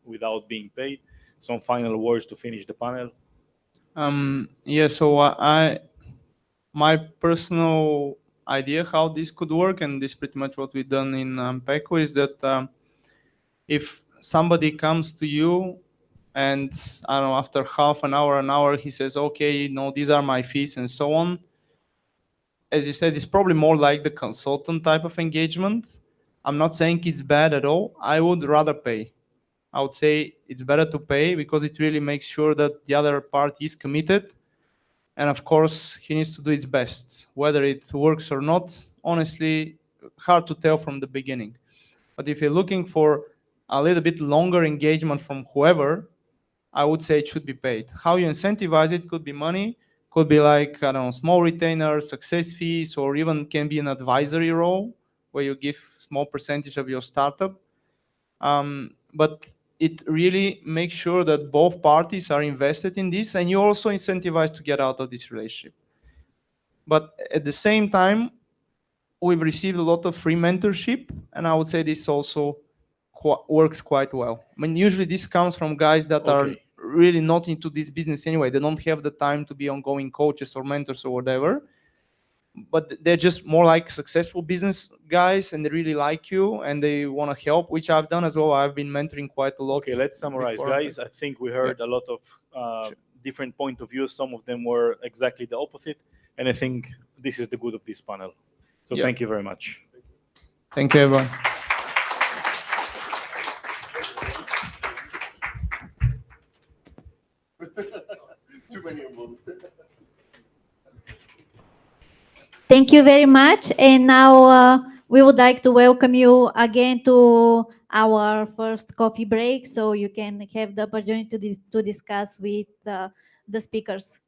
L: without being paid. some final words to finish the panel?
K: Yeah, so my personal idea how this could work, and this is pretty much what we've done in Ampeco, is that if somebody comes to you and, I don't know, after half an hour, he says, okay, these are my fees and so on. As you said, it's probably more like the consultant type of engagement. I'm not saying it's bad at all. I would rather pay. I would say it's better to pay because it really makes sure that the other party is committed. And of course, he needs to do his best. Whether it works or not, honestly, hard to tell from the beginning. But if you're looking for a little bit longer engagement from whoever, I would say it should be paid. How you incentivize it could be money, could be like, I don't know, small retainer, success fees, or even can be an advisory role where you give small percentage of your startup. But it really makes sure that both parties are invested in this, and you also incentivize to get out of this relationship. But at the same time, we've received a lot of free mentorship, and I would say this also works quite well. I mean, usually this comes from guys that are really not into this business anyway. They don't have the time to be ongoing coaches or mentors or whatever, but they're just more like successful business guys, and they really like you and they want to help, which I've done as well. I've been mentoring quite a lot.
L: Okay, let's summarize, guys. I think we heard a lot of different point of views. Some of them were exactly the opposite, and I think this is the good of this panel. So thank you very much.
K: Thank you, everyone.
M: Too many of them.
A: Thank you very much. And now we would like to welcome you again to our first coffee break, so you can have the opportunity to discuss with the speakers.